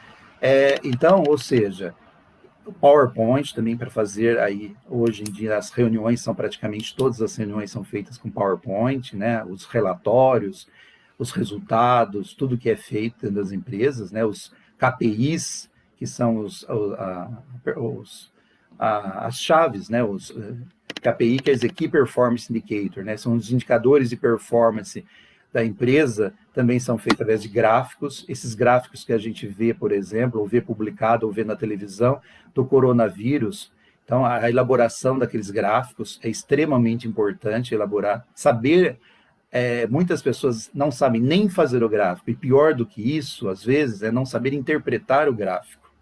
Então, ou seja, o PowerPoint também para fazer aí, hoje em dia as reuniões são praticamente, todas as reuniões são feitas com PowerPoint, né? Os relatórios, os resultados, tudo que é feito dentro das empresas, né? Os KPIs, que são as chaves, né? Os KPI, quer dizer Key Performance Indicator, né? São os indicadores de performance da empresa, também são feitos através de gráficos. Esses gráficos que a gente vê, por exemplo, ou vê publicado, ou vê na televisão, do coronavírus. Então, a elaboração daqueles gráficos é extremamente importante, saber. Muitas pessoas não sabem nem fazer o gráfico, e pior do que isso, às vezes, é não saber interpretar o gráfico.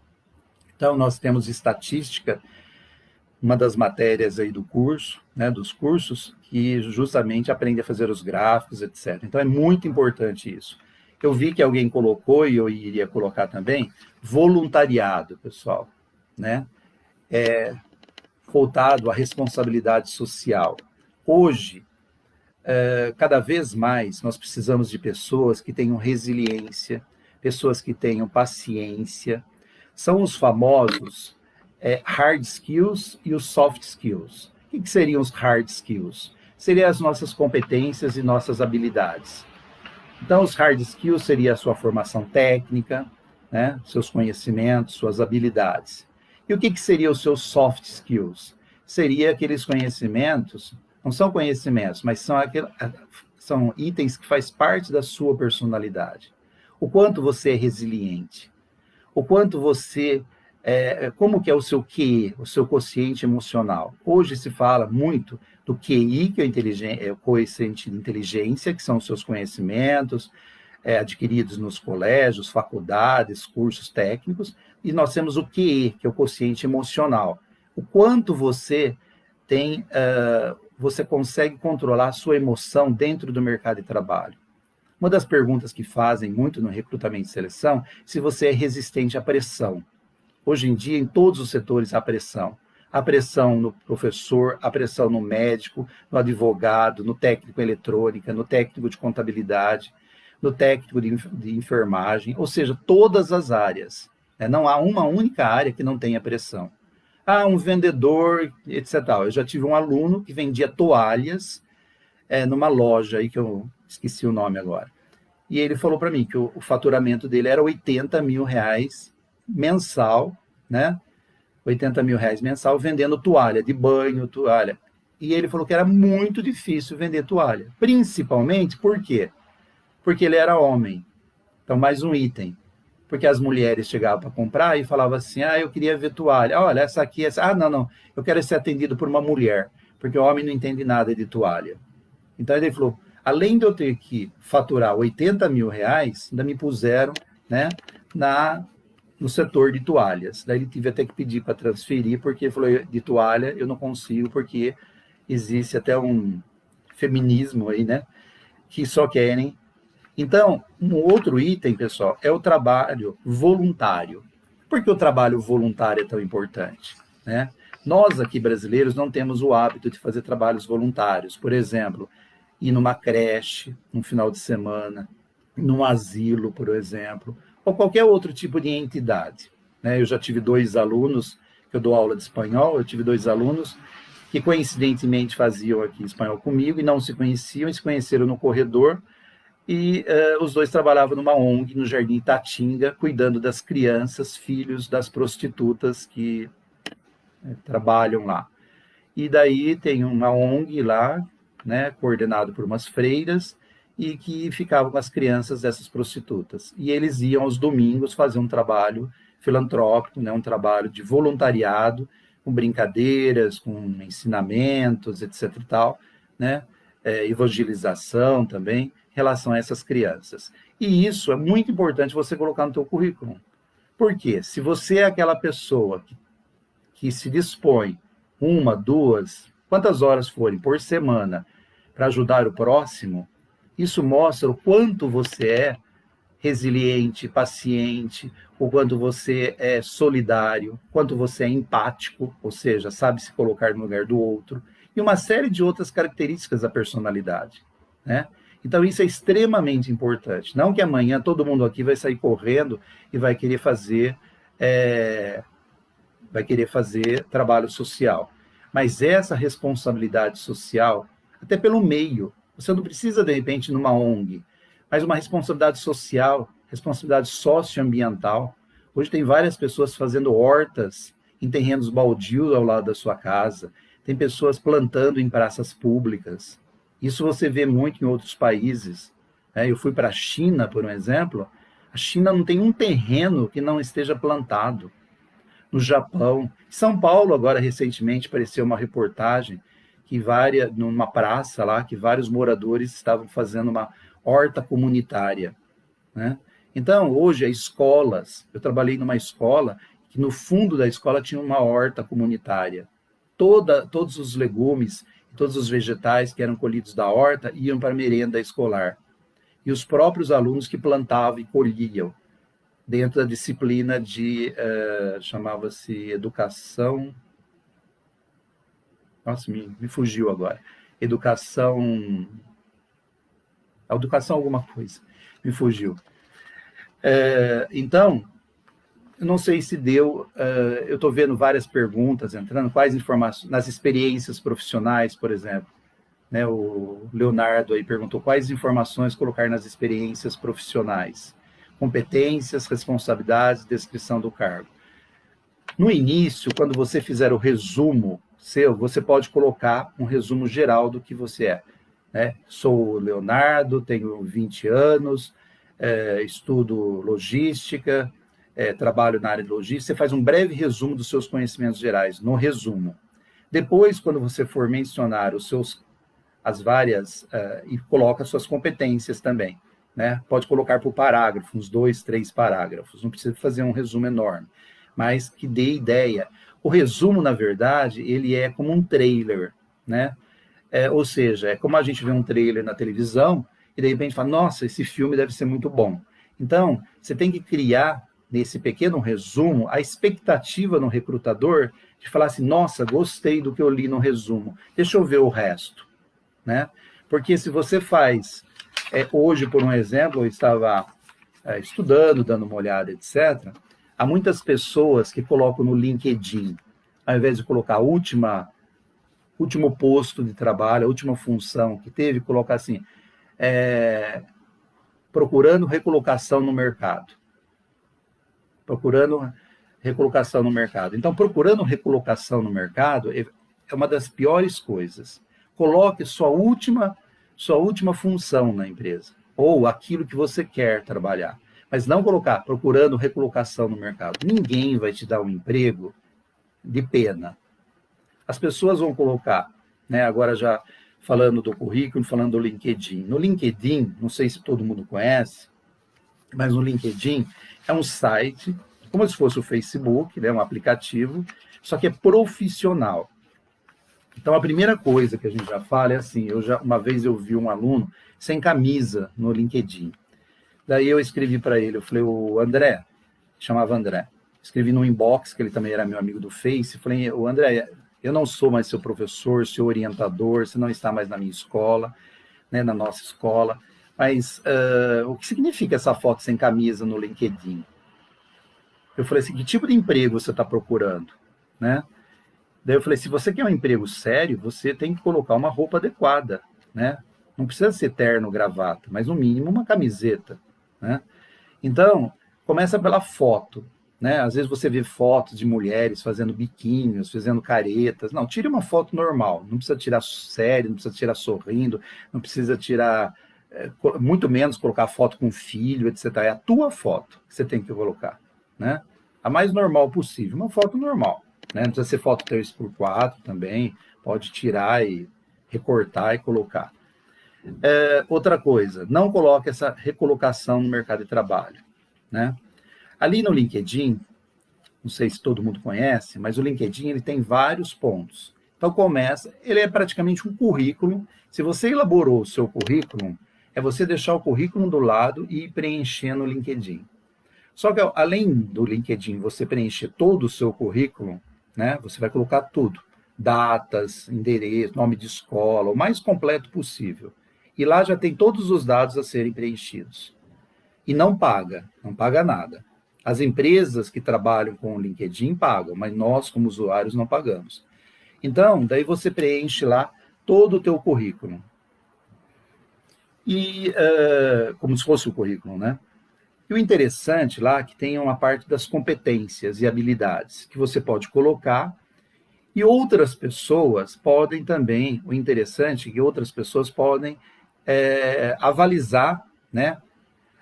Então, nós temos estatística, uma das matérias aí do curso, né, dos cursos, que justamente aprende a fazer os gráficos, etc. Então, é muito importante isso. Eu vi que alguém colocou, e eu iria colocar também, voluntariado, pessoal, né? Voltado à responsabilidade social. Hoje, cada vez mais, nós precisamos de pessoas que tenham resiliência, pessoas que tenham paciência. São os famosos hard skills e os soft skills. O que seriam os hard skills? Seriam as nossas competências e nossas habilidades. Então, os hard skills seria a sua formação técnica, né? Seus conhecimentos, suas habilidades. E o que seriam os seus soft skills? Seria aqueles conhecimentos, não são conhecimentos, mas são itens que faz parte da sua personalidade. O quanto você é resiliente, o quanto você como que é o seu QE, o seu quociente emocional. Hoje se fala muito do QI, que é o quociente de inteligência, que são os seus conhecimentos adquiridos nos colégios, faculdades, cursos técnicos, e nós temos o QE, que é o quociente emocional. O quanto você você consegue controlar a sua emoção dentro do mercado de trabalho. Uma das perguntas que fazem muito no recrutamento e seleção, se você é resistente à pressão. Hoje em dia, em todos os setores, há pressão. Há pressão no professor, há pressão no médico, no advogado, no técnico em eletrônica, no técnico de contabilidade, no técnico de enfermagem, ou seja, todas as áreas. Não há uma única área que não tenha pressão. Há um vendedor, etc. Eu já tive um aluno que vendia toalhas numa loja aí, que eu esqueci o nome agora. E ele falou para mim que o faturamento dele era 80 mil reais mensal, né? 80 mil reais mensal vendendo toalha de banho, toalha. e ele falou que era muito difícil vender toalha. Principalmente por quê? Porque ele era homem. Então, mais um item. Porque as mulheres chegavam para comprar e falavam assim, eu queria ver toalha. Olha, essa aqui, essa... não, eu quero ser atendido por uma mulher, porque o homem não entende nada de toalha. Então, ele falou, além de eu ter que faturar 80 mil reais, ainda me puseram, né, no setor de toalhas. Daí ele tive até que pedir para transferir, porque ele falou, de toalha eu não consigo, porque existe até um feminismo aí, né, que só querem. Então, um outro item, pessoal, é o trabalho voluntário. Por que o trabalho voluntário é tão importante, né? Nós aqui brasileiros não temos o hábito de fazer trabalhos voluntários. Por exemplo, ir numa creche, no final de semana, num asilo, por exemplo, ou qualquer outro tipo de entidade, né? Eu já tive 2 alunos, que eu dou aula de espanhol, eu tive 2 alunos que coincidentemente faziam aqui espanhol comigo e não se conheciam, e se conheceram no corredor, e os 2 trabalhavam numa ONG no Jardim Itatinga, cuidando das crianças, filhos das prostitutas que trabalham lá. E daí tem uma ONG lá, né, coordenado por umas freiras, e que ficavam com as crianças dessas prostitutas. E eles iam aos domingos fazer um trabalho filantrópico, né, um trabalho de voluntariado, com brincadeiras, com ensinamentos, etc. e tal, né, evangelização também, em relação a essas crianças. E isso é muito importante você colocar no teu currículo. Por quê? Se você é aquela pessoa que se dispõe 1, 2, quantas horas forem por semana para ajudar o próximo, isso mostra o quanto você é resiliente, paciente, o quanto você é solidário, quanto você é empático, ou seja, sabe se colocar no lugar do outro, e uma série de outras características da personalidade, né? Então, isso é extremamente importante. Não que amanhã todo mundo aqui vai sair correndo e vai querer fazer trabalho social. Mas essa responsabilidade social, até pelo meio, você não precisa, de repente, numa ONG, mas uma responsabilidade social, responsabilidade socioambiental. Hoje tem várias pessoas fazendo hortas em terrenos baldios ao lado da sua casa, tem pessoas plantando em praças públicas. Isso você vê muito em outros países. Eu fui para a China, por um exemplo, a China não tem um terreno que não esteja plantado. No Japão, em São Paulo, agora recentemente apareceu uma reportagem que numa praça lá, que vários moradores estavam fazendo uma horta comunitária, né? Então, hoje, as escolas, eu trabalhei numa escola que no fundo da escola tinha uma horta comunitária. Todos os legumes, todos os vegetais que eram colhidos da horta iam para a merenda escolar. E os próprios alunos que plantavam e colhiam, dentro da disciplina de, chamava-se educação... Nossa, me fugiu agora. Educação alguma coisa. Me fugiu. Então, eu não sei se deu... eu estou vendo várias perguntas entrando. Quais informações... Nas experiências profissionais, por exemplo. Né, o Leonardo aí perguntou quais informações colocar nas experiências profissionais. Competências, responsabilidades, descrição do cargo. No início, quando você fizer o resumo seu, você pode colocar um resumo geral do que você é, né? Sou o Leonardo, tenho 20 anos, estudo logística, trabalho na área de logística. Você faz um breve resumo dos seus conhecimentos gerais, no resumo. Depois, quando você for mencionar as várias, e coloca suas competências também, né? Pode colocar por parágrafo, uns 2, 3 parágrafos, não precisa fazer um resumo enorme, mas que dê ideia. O resumo, na verdade, ele é como um trailer, né? Ou seja, é como a gente vê um trailer na televisão e de repente fala, nossa, esse filme deve ser muito bom. Então, você tem que criar, nesse pequeno resumo, a expectativa no recrutador de falar assim, nossa, gostei do que eu li no resumo, deixa eu ver o resto, né? Porque se você faz... hoje, por um exemplo, eu estava estudando, dando uma olhada, etc., há muitas pessoas que colocam no LinkedIn, ao invés de colocar último posto de trabalho, a última função que teve, colocar assim, procurando recolocação no mercado. Procurando recolocação no mercado. Então, procurando recolocação no mercado é uma das piores coisas. Coloque sua última função na empresa, ou aquilo que você quer trabalhar. Mas não colocar procurando recolocação no mercado. Ninguém vai te dar um emprego de pena. As pessoas vão colocar, né, agora já falando do currículo, falando do LinkedIn. No LinkedIn, não sei se todo mundo conhece, mas no LinkedIn é um site, como se fosse o Facebook, né, um aplicativo, só que é profissional. Então, a primeira coisa que a gente já fala é assim, uma vez eu vi um aluno sem camisa no LinkedIn. Daí eu escrevi para ele, eu falei, o André, chamava André, escrevi no inbox, que ele também era meu amigo do Face, falei, o André, eu não sou mais seu professor, seu orientador, você não está mais na minha escola, né, na nossa escola, mas o que significa essa foto sem camisa no LinkedIn? Eu falei assim, que tipo de emprego você está procurando, né? Daí eu falei, se você quer um emprego sério, você tem que colocar uma roupa adequada, né? Não precisa ser terno, gravata, mas no mínimo uma camiseta, né? Então, começa pela foto, né? Às vezes você vê fotos de mulheres fazendo biquinhos, fazendo caretas. Não, tire uma foto normal, não precisa tirar sério, não precisa tirar sorrindo, não precisa tirar, muito menos colocar foto com filho, etc. É a tua foto que você tem que colocar, né? A mais normal possível, uma foto normal. Né? Não precisa ser foto 3x4 também, pode tirar e recortar e colocar. Outra coisa, não coloque essa recolocação no mercado de trabalho. Né? Ali no LinkedIn, não sei se todo mundo conhece, mas o LinkedIn ele tem vários pontos. Então ele é praticamente um currículo. Se você elaborou o seu currículo, é você deixar o currículo do lado e ir preenchendo o LinkedIn. Só que além do LinkedIn você preencher todo o seu currículo, né? Você vai colocar tudo, datas, endereço, nome de escola, o mais completo possível. E lá já tem todos os dados a serem preenchidos. E não paga nada. As empresas que trabalham com o LinkedIn pagam, mas nós, como usuários, não pagamos. Então, daí você preenche lá todo o teu currículo. E, como se fosse o currículo, né? E o interessante lá é que tem uma parte das competências e habilidades que você pode colocar e outras pessoas podem também, o interessante é que outras pessoas podem avalizar, né,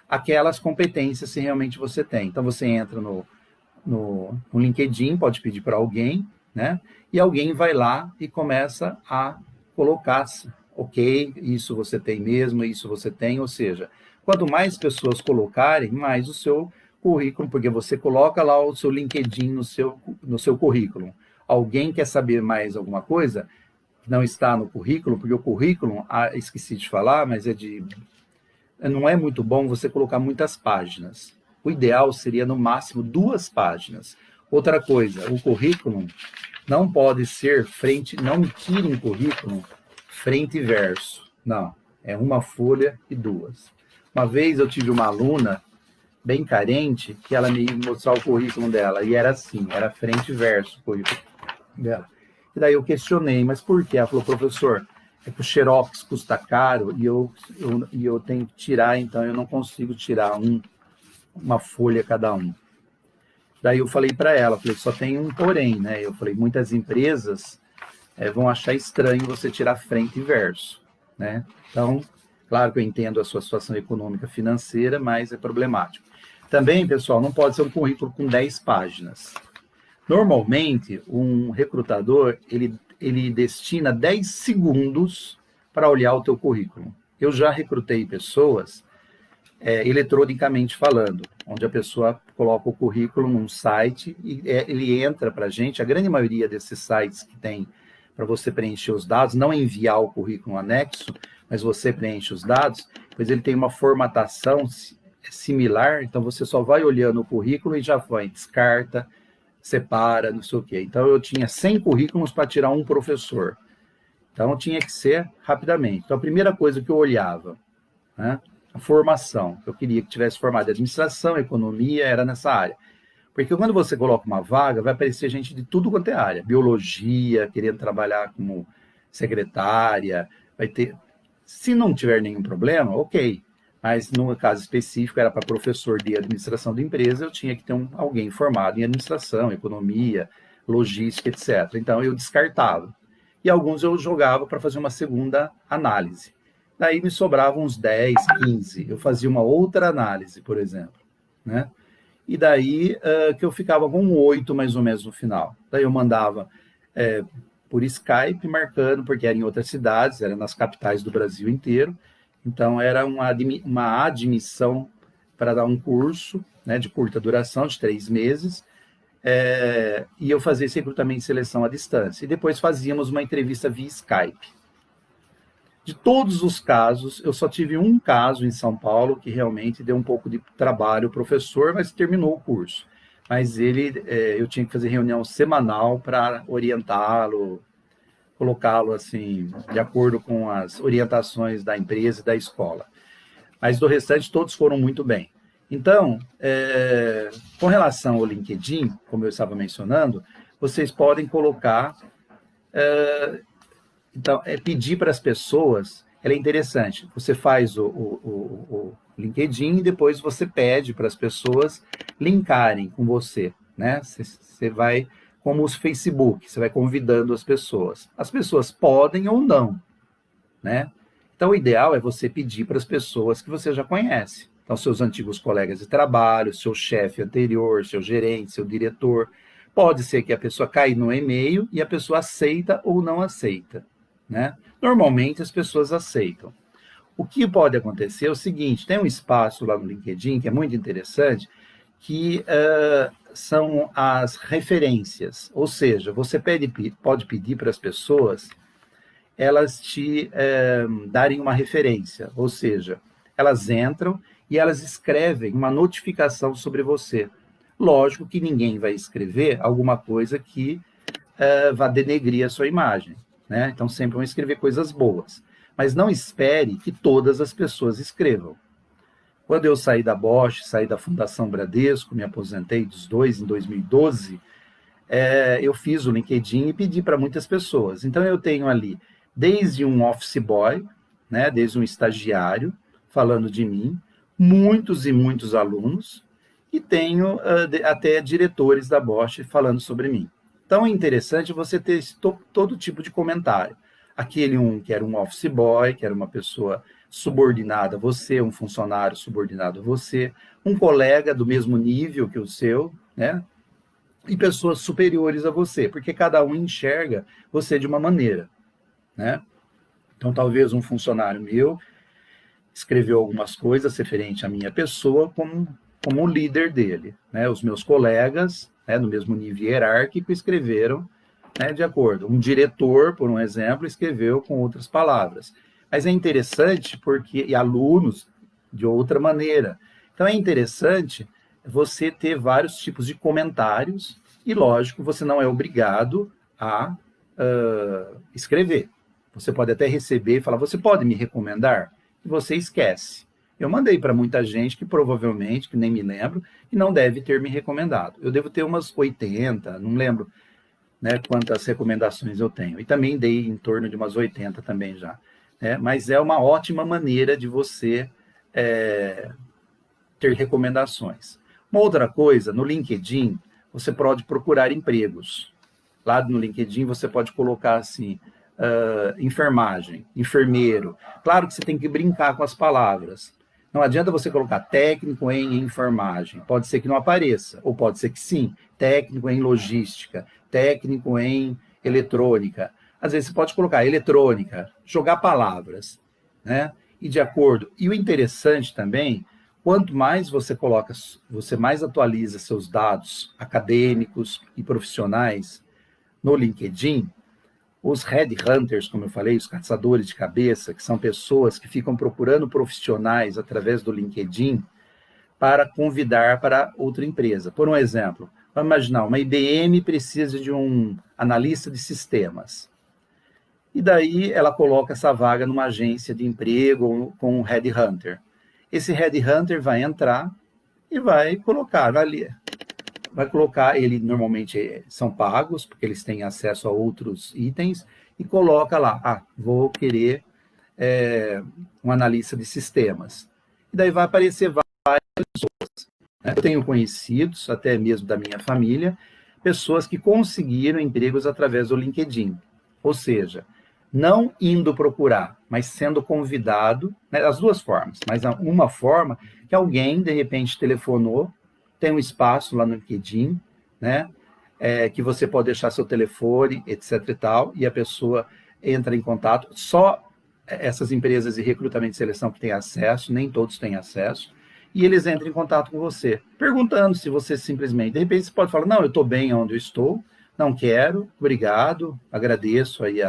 aquelas competências se realmente você tem. Então você entra no LinkedIn, pode pedir para alguém, né, e alguém vai lá e começa a colocar, ok, isso você tem mesmo, isso você tem, ou seja, quanto mais pessoas colocarem, mais o seu currículo, porque você coloca lá o seu LinkedIn no seu currículo. Alguém quer saber mais alguma coisa que não está no currículo, porque o currículo, esqueci de falar, mas não é muito bom você colocar muitas páginas. O ideal seria, no máximo, 2 páginas. Outra coisa, o currículo não pode ser não tirem currículo frente e verso. Não, é uma folha e 2. Uma vez eu tive uma aluna bem carente que ela me mostrou o currículo dela e era assim, era frente e verso o currículo dela. E daí eu questionei, mas por quê? Ela falou, professor, é que o Xerox custa caro e eu tenho que tirar, então eu não consigo tirar uma folha cada um. Daí eu falei para ela, falei, só tem um porém, né? Eu falei, muitas empresas vão achar estranho você tirar frente e verso, né? Então, claro que eu entendo a sua situação econômica financeira, mas é problemático. Também, pessoal, não pode ser um currículo com 10 páginas. Normalmente, um recrutador, ele destina 10 segundos para olhar o teu currículo. Eu já recrutei pessoas, eletronicamente falando, onde a pessoa coloca o currículo num site e ele entra para a gente. A grande maioria desses sites que tem para você preencher os dados, não enviar o currículo anexo, mas você preenche os dados, pois ele tem uma formatação similar, então você só vai olhando o currículo e já vai, descarta, separa, não sei o quê. Então eu tinha 100 currículos para tirar um professor. Então tinha que ser rapidamente. Então a primeira coisa que eu olhava, né, a formação. Eu queria que tivesse formado em administração, economia, era nessa área. Porque quando você coloca uma vaga, vai aparecer gente de tudo quanto é área. Biologia, querendo trabalhar como secretária, vai ter... Se não tiver nenhum problema, ok. Mas no caso específico, era para professor de administração de empresa, eu tinha que ter alguém formado em administração, economia, logística, etc. Então eu descartava. e alguns eu jogava para fazer uma segunda análise. Daí me sobravam uns 10, 15. Eu fazia uma outra análise, por exemplo, né? E daí que eu ficava com 8 mais ou menos no final. Daí eu mandava por Skype marcando, porque era em outras cidades, era nas capitais do Brasil inteiro. Então era uma admissão para dar um curso, né, de curta duração, de 3 meses, e eu fazia esse recrutamento e seleção à distância. E depois fazíamos uma entrevista via Skype. De todos os casos, eu só tive um caso em São Paulo que realmente deu um pouco de trabalho ao professor, mas terminou o curso. Mas eu tinha que fazer reunião semanal para orientá-lo, colocá-lo assim, de acordo com as orientações da empresa e da escola. Mas do restante, todos foram muito bem. Então, com relação ao LinkedIn, como eu estava mencionando, vocês podem colocar... Então, pedir para as pessoas, ela é interessante. Você faz o LinkedIn e depois você pede para as pessoas linkarem com você, né? Você vai, como o Facebook, você vai convidando as pessoas. As pessoas podem ou não, né? Então, o ideal é você pedir para as pessoas que você já conhece. Então, seus antigos colegas de trabalho, seu chefe anterior, seu gerente, seu diretor. Pode ser que a pessoa caia no e-mail e a pessoa aceita ou não aceita, né? Normalmente as pessoas aceitam. O que pode acontecer é o seguinte, tem um espaço lá no LinkedIn que é muito interessante, que são as referências, ou seja, você pode pedir para as pessoas elas te darem uma referência, ou seja, elas entram e elas escrevem uma notificação sobre você. Lógico que ninguém vai escrever alguma coisa que vá denegrir a sua imagem, né? Então, sempre vão escrever coisas boas. Mas não espere que todas as pessoas escrevam. Quando eu saí da Bosch, saí da Fundação Bradesco, me aposentei dos dois em 2012, eu fiz o LinkedIn e pedi para muitas pessoas. Então, eu tenho ali desde um office boy, né, desde um estagiário, falando de mim, muitos e muitos alunos, e tenho até diretores da Bosch falando sobre mim. Então, é interessante você ter todo tipo de comentário. Aquele que era um office boy, que era uma pessoa subordinada a você, um funcionário subordinado a você, um colega do mesmo nível que o seu, né? E pessoas superiores a você, porque cada um enxerga você de uma maneira, né? Então, talvez um funcionário meu escreveu algumas coisas referente à minha pessoa como líder dele, né? Os meus colegas, né, no mesmo nível hierárquico, escreveram, né, de acordo. Um diretor, por um exemplo, escreveu com outras palavras. Mas é interessante porque, e alunos de outra maneira. Então é interessante você ter vários tipos de comentários e, lógico, você não é obrigado a escrever. Você pode até receber e falar, você pode me recomendar? E você esquece. Eu mandei para muita gente que provavelmente, que nem me lembro, e não deve ter me recomendado. Eu devo ter umas 80, não lembro, né, quantas recomendações eu tenho. E também dei em torno de umas 80 também já. Mas é uma ótima maneira de você ter recomendações. Uma outra coisa, no LinkedIn, você pode procurar empregos. Lá no LinkedIn você pode colocar assim, enfermagem, enfermeiro. Claro que você tem que brincar com as palavras. Não adianta você colocar técnico em enfermagem. Pode ser que não apareça, ou pode ser que sim. Técnico em logística, técnico em eletrônica. Às vezes você pode colocar eletrônica, jogar palavras, né? E de acordo. E o interessante também, quanto mais você coloca, você mais atualiza seus dados acadêmicos e profissionais no LinkedIn. Os headhunters, como eu falei, os caçadores de cabeça, que são pessoas que ficam procurando profissionais através do LinkedIn para convidar para outra empresa. Por um exemplo, vamos imaginar, uma IBM precisa de um analista de sistemas. E daí ela coloca essa vaga numa agência de emprego com um headhunter. Esse headhunter vai entrar e vai colocar ele, normalmente são pagos, porque eles têm acesso a outros itens, e coloca lá, vou querer um analista de sistemas. E daí vai aparecer várias pessoas, né? Eu tenho conhecidos, até mesmo da minha família, pessoas que conseguiram empregos através do LinkedIn. Ou seja, não indo procurar, mas sendo convidado, né, as duas formas, mas uma forma que alguém, de repente, telefonou, tem um espaço lá no LinkedIn, né, que você pode deixar seu telefone, etc e tal, e a pessoa entra em contato. Só essas empresas de recrutamento e seleção que têm acesso, nem todos têm acesso, e eles entram em contato com você, perguntando se você simplesmente, de repente você pode falar, não, eu estou bem onde eu estou, não quero, obrigado, agradeço aí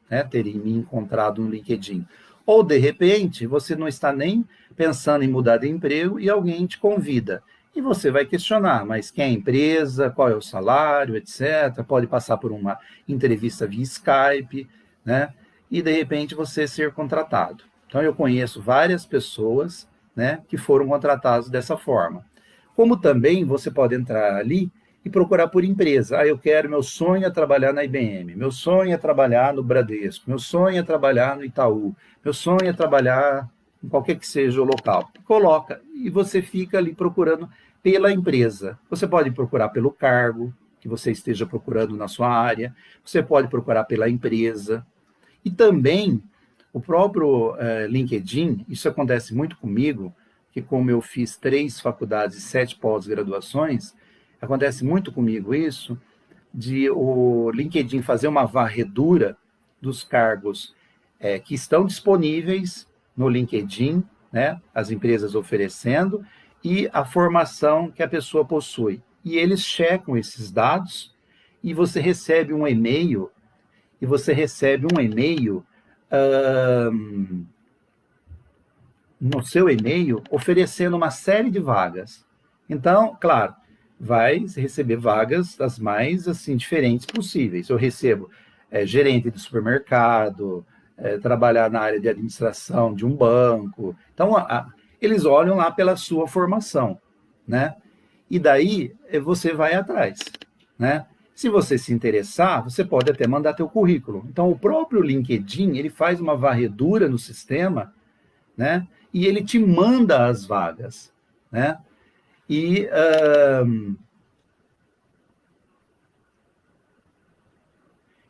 né, terem me encontrado no LinkedIn. Ou, de repente, você não está nem pensando em mudar de emprego e alguém te convida. E você vai questionar, mas quem é a empresa, qual é o salário, etc. Pode passar por uma entrevista via Skype, né? E, de repente, você ser contratado. Então, eu conheço várias pessoas, né, que foram contratadas dessa forma. Como também você pode entrar ali e procurar por empresa. Eu quero, meu sonho é trabalhar na IBM, meu sonho é trabalhar no Bradesco, meu sonho é trabalhar no Itaú, meu sonho é trabalhar em qualquer que seja o local. Coloca, e você fica ali procurando pela empresa. Você pode procurar pelo cargo que você esteja procurando na sua área, você pode procurar pela empresa. E também, o próprio LinkedIn, isso acontece muito comigo, que como eu fiz 3 faculdades e 7 pós-graduações, acontece muito comigo isso, de o LinkedIn fazer uma varredura dos cargos que estão disponíveis no LinkedIn, né, as empresas oferecendo, e a formação que a pessoa possui. E eles checam esses dados e você recebe um e-mail, no seu e-mail oferecendo uma série de vagas. Então, claro, vai receber vagas das mais assim diferentes possíveis. Eu recebo gerente de supermercado, trabalhar na área de administração de um banco. Então, eles olham lá pela sua formação, né? E daí você vai atrás, né? Se você se interessar, você pode até mandar teu currículo. Então, o próprio LinkedIn, ele faz uma varredura no sistema, né? E ele te manda as vagas, né? E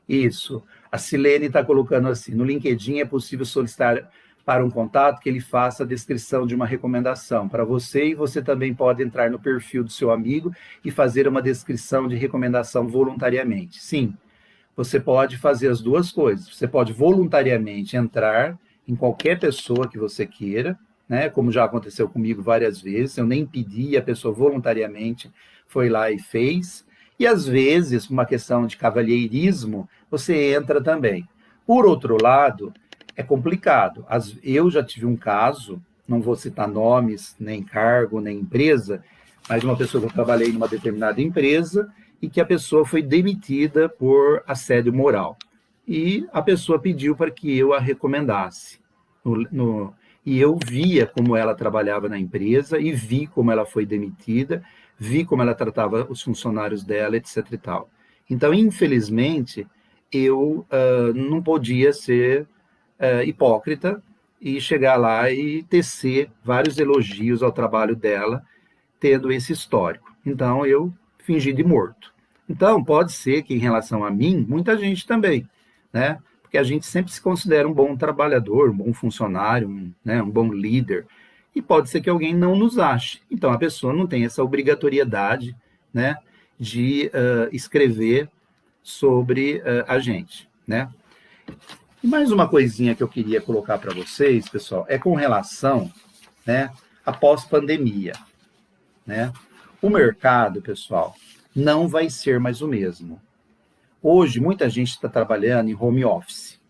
isso, a Silene está colocando assim, no LinkedIn é possível solicitar para um contato que ele faça a descrição de uma recomendação para você, e você também pode entrar no perfil do seu amigo e fazer uma descrição de recomendação voluntariamente. Sim, você pode fazer as duas coisas. Você pode voluntariamente entrar em qualquer pessoa que você queira, né? Como já aconteceu comigo várias vezes, eu nem pedi, a pessoa voluntariamente foi lá e fez. E às vezes, por uma questão de cavalheirismo, você entra também. Por outro lado, é complicado. Eu já tive um caso, não vou citar nomes, nem cargo, nem empresa, mas uma pessoa que eu trabalhei numa determinada empresa e que a pessoa foi demitida por assédio moral. E a pessoa pediu para que eu a recomendasse. E eu via como ela trabalhava na empresa e vi como ela foi demitida, vi como ela tratava os funcionários dela, etc. e tal. Então, infelizmente, eu não podia ser hipócrita e chegar lá e tecer vários elogios ao trabalho dela, tendo esse histórico. Então, eu fingi de morto. Então, pode ser que, em relação a mim, muita gente também, né? Porque a gente sempre se considera um bom trabalhador, um bom funcionário, um bom líder. E pode ser que alguém não nos ache. Então, a pessoa não tem essa obrigatoriedade, né, de escrever sobre a gente, né? E mais uma coisinha que eu queria colocar para vocês, pessoal, é com relação, né, à pós-pandemia, né? O mercado, pessoal, não vai ser mais o mesmo. Hoje, muita gente está trabalhando em home office.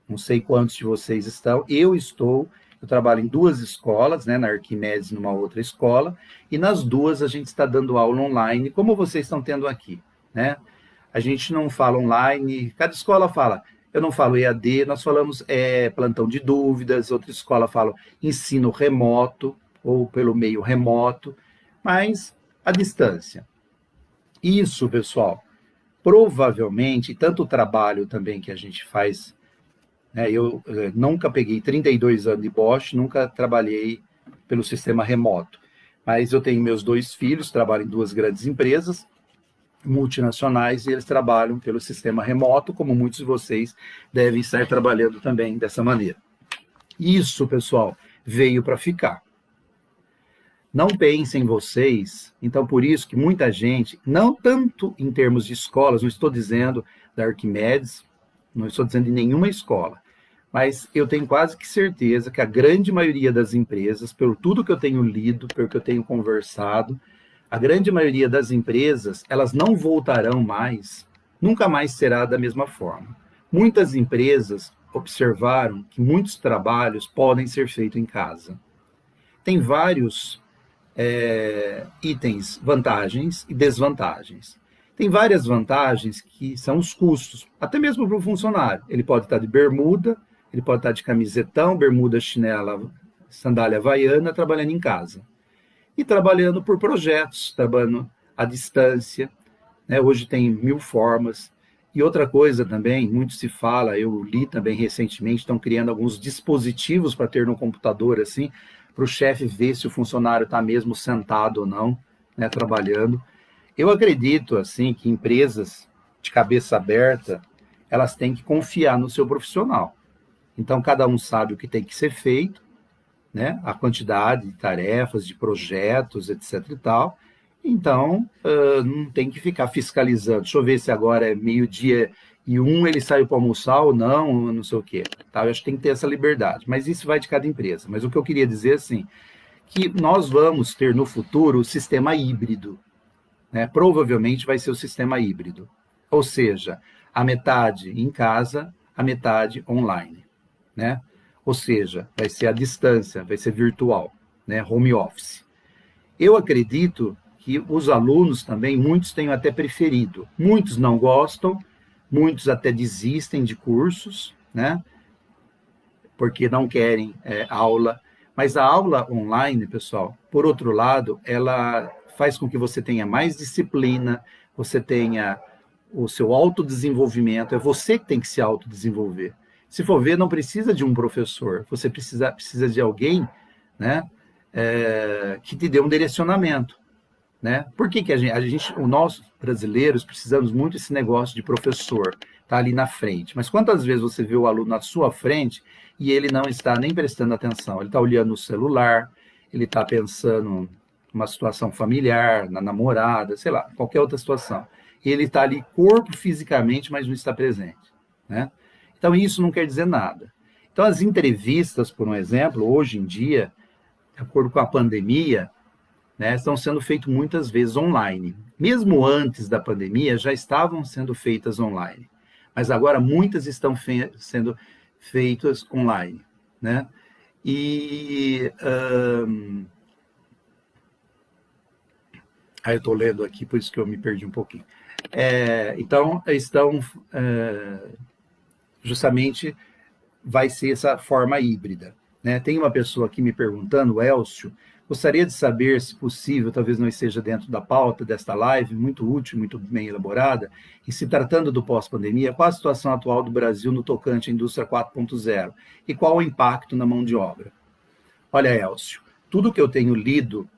Não sei quantos de vocês estão. Eu trabalho em 2 escolas, né, na Arquimedes e numa outra escola, e nas 2 a gente está dando aula online, como vocês estão tendo aqui, né? A gente não fala online, cada escola fala, eu não falo EAD, nós falamos plantão de dúvidas, outra escola fala ensino remoto, ou pelo meio remoto, mas à distância. Isso, pessoal, provavelmente, tanto o trabalho também que a gente faz, né, eu nunca peguei 32 anos de Bosch, nunca trabalhei pelo sistema remoto, mas eu tenho meus 2 filhos, trabalho em 2 grandes empresas, multinacionais, e eles trabalham pelo sistema remoto, como muitos de vocês devem estar trabalhando também dessa maneira. Isso, pessoal, veio para ficar. Não pensem vocês, então por isso que muita gente, não tanto em termos de escolas, não estou dizendo da Arquimedes, não estou dizendo de nenhuma escola, mas eu tenho quase que certeza que a grande maioria das empresas, pelo tudo que eu tenho lido, pelo que eu tenho conversado, a grande maioria das empresas, elas não voltarão mais, nunca mais será da mesma forma. Muitas empresas observaram que muitos trabalhos podem ser feitos em casa. Tem vários itens, vantagens e desvantagens. Tem várias vantagens que são os custos, até mesmo para o funcionário. Ele pode estar de bermuda, ele pode estar de camisetão, bermuda, chinela, sandália havaiana, trabalhando em casa. E trabalhando por projetos, trabalhando à distância, né? Hoje tem 1000 formas. E outra coisa também, muito se fala, eu li também recentemente, estão criando alguns dispositivos para ter no computador, assim, para o chefe ver se o funcionário está mesmo sentado ou não, né, trabalhando. Eu acredito, assim, que empresas de cabeça aberta, elas têm que confiar no seu profissional. Então, cada um sabe o que tem que ser feito, né, a quantidade de tarefas, de projetos, etc. e tal. Então, não tem que ficar fiscalizando. Deixa eu ver se agora é 12:01, ele saiu para almoçar ou não sei o quê. Tá? Eu acho que tem que ter essa liberdade. Mas isso vai de cada empresa. Mas o que eu queria dizer, assim, que nós vamos ter no futuro o sistema híbrido. Né? Provavelmente vai ser o sistema híbrido. Ou seja, a metade em casa, a metade online. Né? Ou seja, vai ser à distância, vai ser virtual, né? Home office. Eu acredito que os alunos também, muitos têm até preferido. Muitos não gostam, muitos até desistem de cursos, né? Porque não querem aula. Mas a aula online, pessoal, por outro lado, ela faz com que você tenha mais disciplina, você tenha o seu autodesenvolvimento, é você que tem que se autodesenvolver. Se for ver, não precisa de um professor, você precisa de alguém, né, que te dê um direcionamento. Né? Por que nós brasileiros precisamos muito desse negócio de professor, tá ali na frente? Mas quantas vezes você vê o aluno na sua frente e ele não está nem prestando atenção? Ele está olhando no celular, ele está pensando numa situação familiar, na namorada, sei lá, qualquer outra situação. E ele está ali corpo fisicamente, mas não está presente, né? Então isso não quer dizer nada. Então as entrevistas, por um exemplo, hoje em dia, de acordo com a pandemia, né, estão sendo feitas muitas vezes online. Mesmo antes da pandemia, já estavam sendo feitas online. Mas agora muitas estão sendo feitas online. Né? E... eu estou lendo aqui, por isso que eu me perdi um pouquinho. Então, estão... justamente vai ser essa forma híbrida. Né? Tem uma pessoa aqui me perguntando, o Elcio, gostaria de saber, se possível, talvez não esteja dentro da pauta desta live, muito útil, muito bem elaborada, e se tratando do pós-pandemia, qual a situação atual do Brasil no tocante à indústria 4.0 e qual o impacto na mão de obra? Olha, Elcio, tudo que eu tenho lido,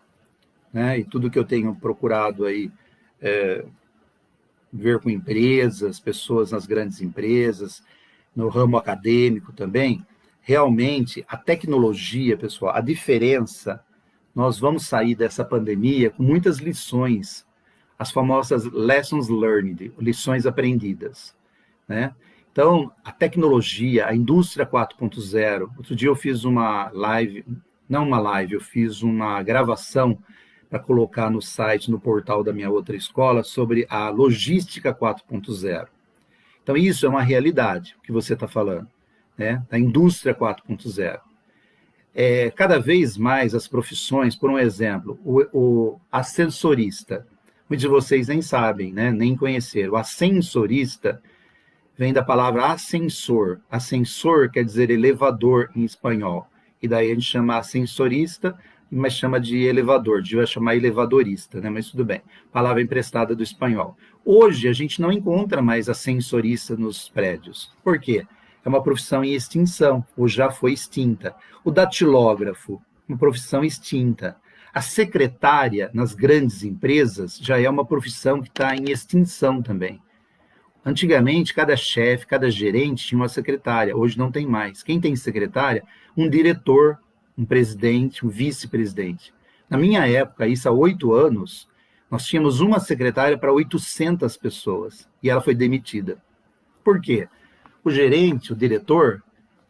né, e tudo que eu tenho procurado aí ver com empresas, pessoas nas grandes empresas, no ramo acadêmico também, realmente a tecnologia, pessoal, a diferença, nós vamos sair dessa pandemia com muitas lições, as famosas lessons learned, lições aprendidas, né? Então, a tecnologia, a indústria 4.0, outro dia eu fiz uma live, não uma live, eu fiz uma gravação para colocar no site, no portal da minha outra escola, sobre a logística 4.0. Então, isso é uma realidade, o que você está falando, né? Da indústria 4.0. Cada vez mais as profissões, por um exemplo, o ascensorista, muitos de vocês nem sabem, né? Nem conheceram. O ascensorista vem da palavra ascensor. Ascensor quer dizer elevador em espanhol. E daí a gente chama ascensorista, mas chama de elevador, devia chamar elevadorista, né? Mas tudo bem, palavra emprestada do espanhol. Hoje a gente não encontra mais ascensorista nos prédios. Por quê? É uma profissão em extinção, ou já foi extinta. O datilógrafo, uma profissão extinta. A secretária, nas grandes empresas, já é uma profissão que está em extinção também. Antigamente, cada chefe, cada gerente tinha uma secretária, hoje não tem mais. Quem tem secretária? Um diretor, um presidente, um vice-presidente. Na minha época, isso há 8 anos, nós tínhamos uma secretária para 800 pessoas e ela foi demitida. Por quê? O gerente, o diretor,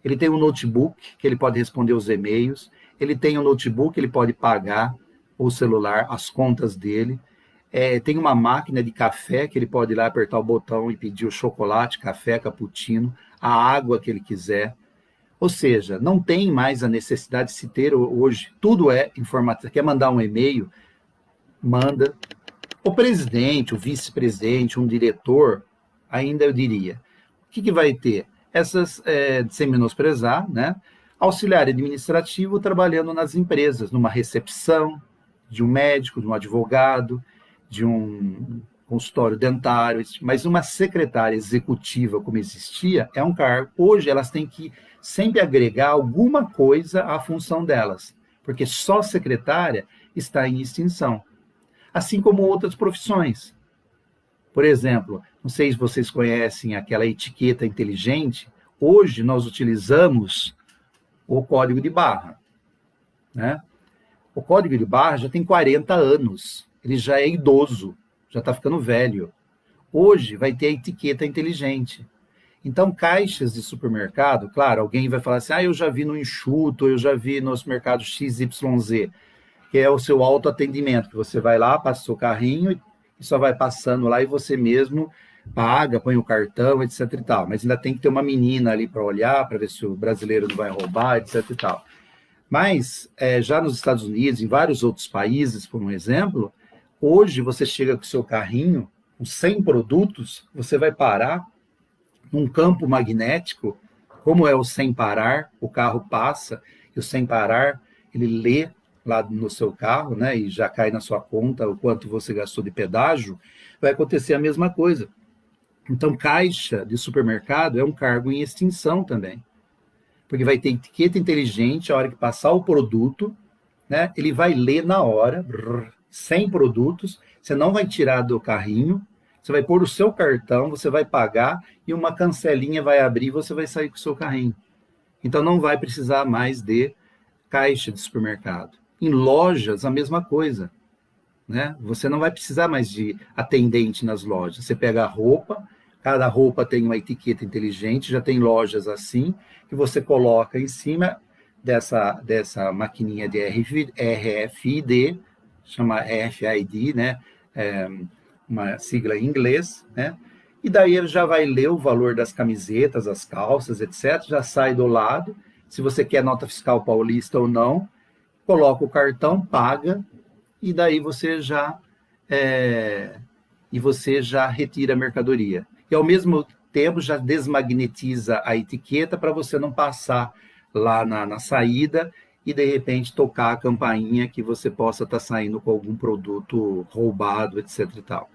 ele tem um notebook que ele pode responder os e-mails, ele tem um notebook que ele pode pagar o celular, as contas dele, tem uma máquina de café que ele pode ir lá apertar o botão e pedir o chocolate, café, cappuccino, a água que ele quiser. Ou seja, não tem mais a necessidade de se ter hoje, tudo é informática. Quer mandar um e-mail? Manda. O presidente, o vice-presidente, um diretor, ainda eu diria, o que vai ter? Essas, sem menosprezar, né? Auxiliar administrativo trabalhando nas empresas, numa recepção, de um médico, de um advogado, de um consultório dentário, mas uma secretária executiva, como existia, é um cargo. Hoje elas têm que sempre agregar alguma coisa à função delas, porque só secretária está em extinção. Assim como outras profissões. Por exemplo, não sei se vocês conhecem aquela etiqueta inteligente, hoje nós utilizamos o código de barra, né? O código de barra já tem 40 anos, ele já é idoso, já está ficando velho. Hoje vai ter a etiqueta inteligente. Então, caixas de supermercado, claro, alguém vai falar assim, eu já vi no Enxuto, eu já vi nos mercados XYZ, que é o seu autoatendimento, que você vai lá, passa o seu carrinho e só vai passando lá e você mesmo paga, põe o cartão, etc e tal. Mas ainda tem que ter uma menina ali para olhar, para ver se o brasileiro não vai roubar, etc e tal. Mas, já nos Estados Unidos, em vários outros países, por um exemplo, hoje você chega com o seu carrinho, com 100 produtos, você vai parar num campo magnético, como é o sem parar, o carro passa, e o sem parar, ele lê lá no seu carro, né, e já cai na sua conta o quanto você gastou de pedágio, vai acontecer a mesma coisa. Então, caixa de supermercado é um cargo em extinção também. Porque vai ter etiqueta inteligente, a hora que passar o produto, né, ele vai ler na hora, 100 produtos, você não vai tirar do carrinho, você vai pôr o seu cartão, você vai pagar e uma cancelinha vai abrir e você vai sair com o seu carrinho. Então não vai precisar mais de caixa de supermercado. Em lojas, a mesma coisa, né? Você não vai precisar mais de atendente nas lojas. Você pega a roupa, cada roupa tem uma etiqueta inteligente, já tem lojas assim, que você coloca em cima dessa maquininha de RFID, chama RFID, né? Uma sigla em inglês, né? E daí ele já vai ler o valor das camisetas, as calças, etc. Já sai do lado, se você quer nota fiscal paulista ou não, coloca o cartão, paga, e daí você já retira a mercadoria. E ao mesmo tempo já desmagnetiza a etiqueta para você não passar lá na saída e de repente tocar a campainha que você possa estar saindo com algum produto roubado, etc. e tal.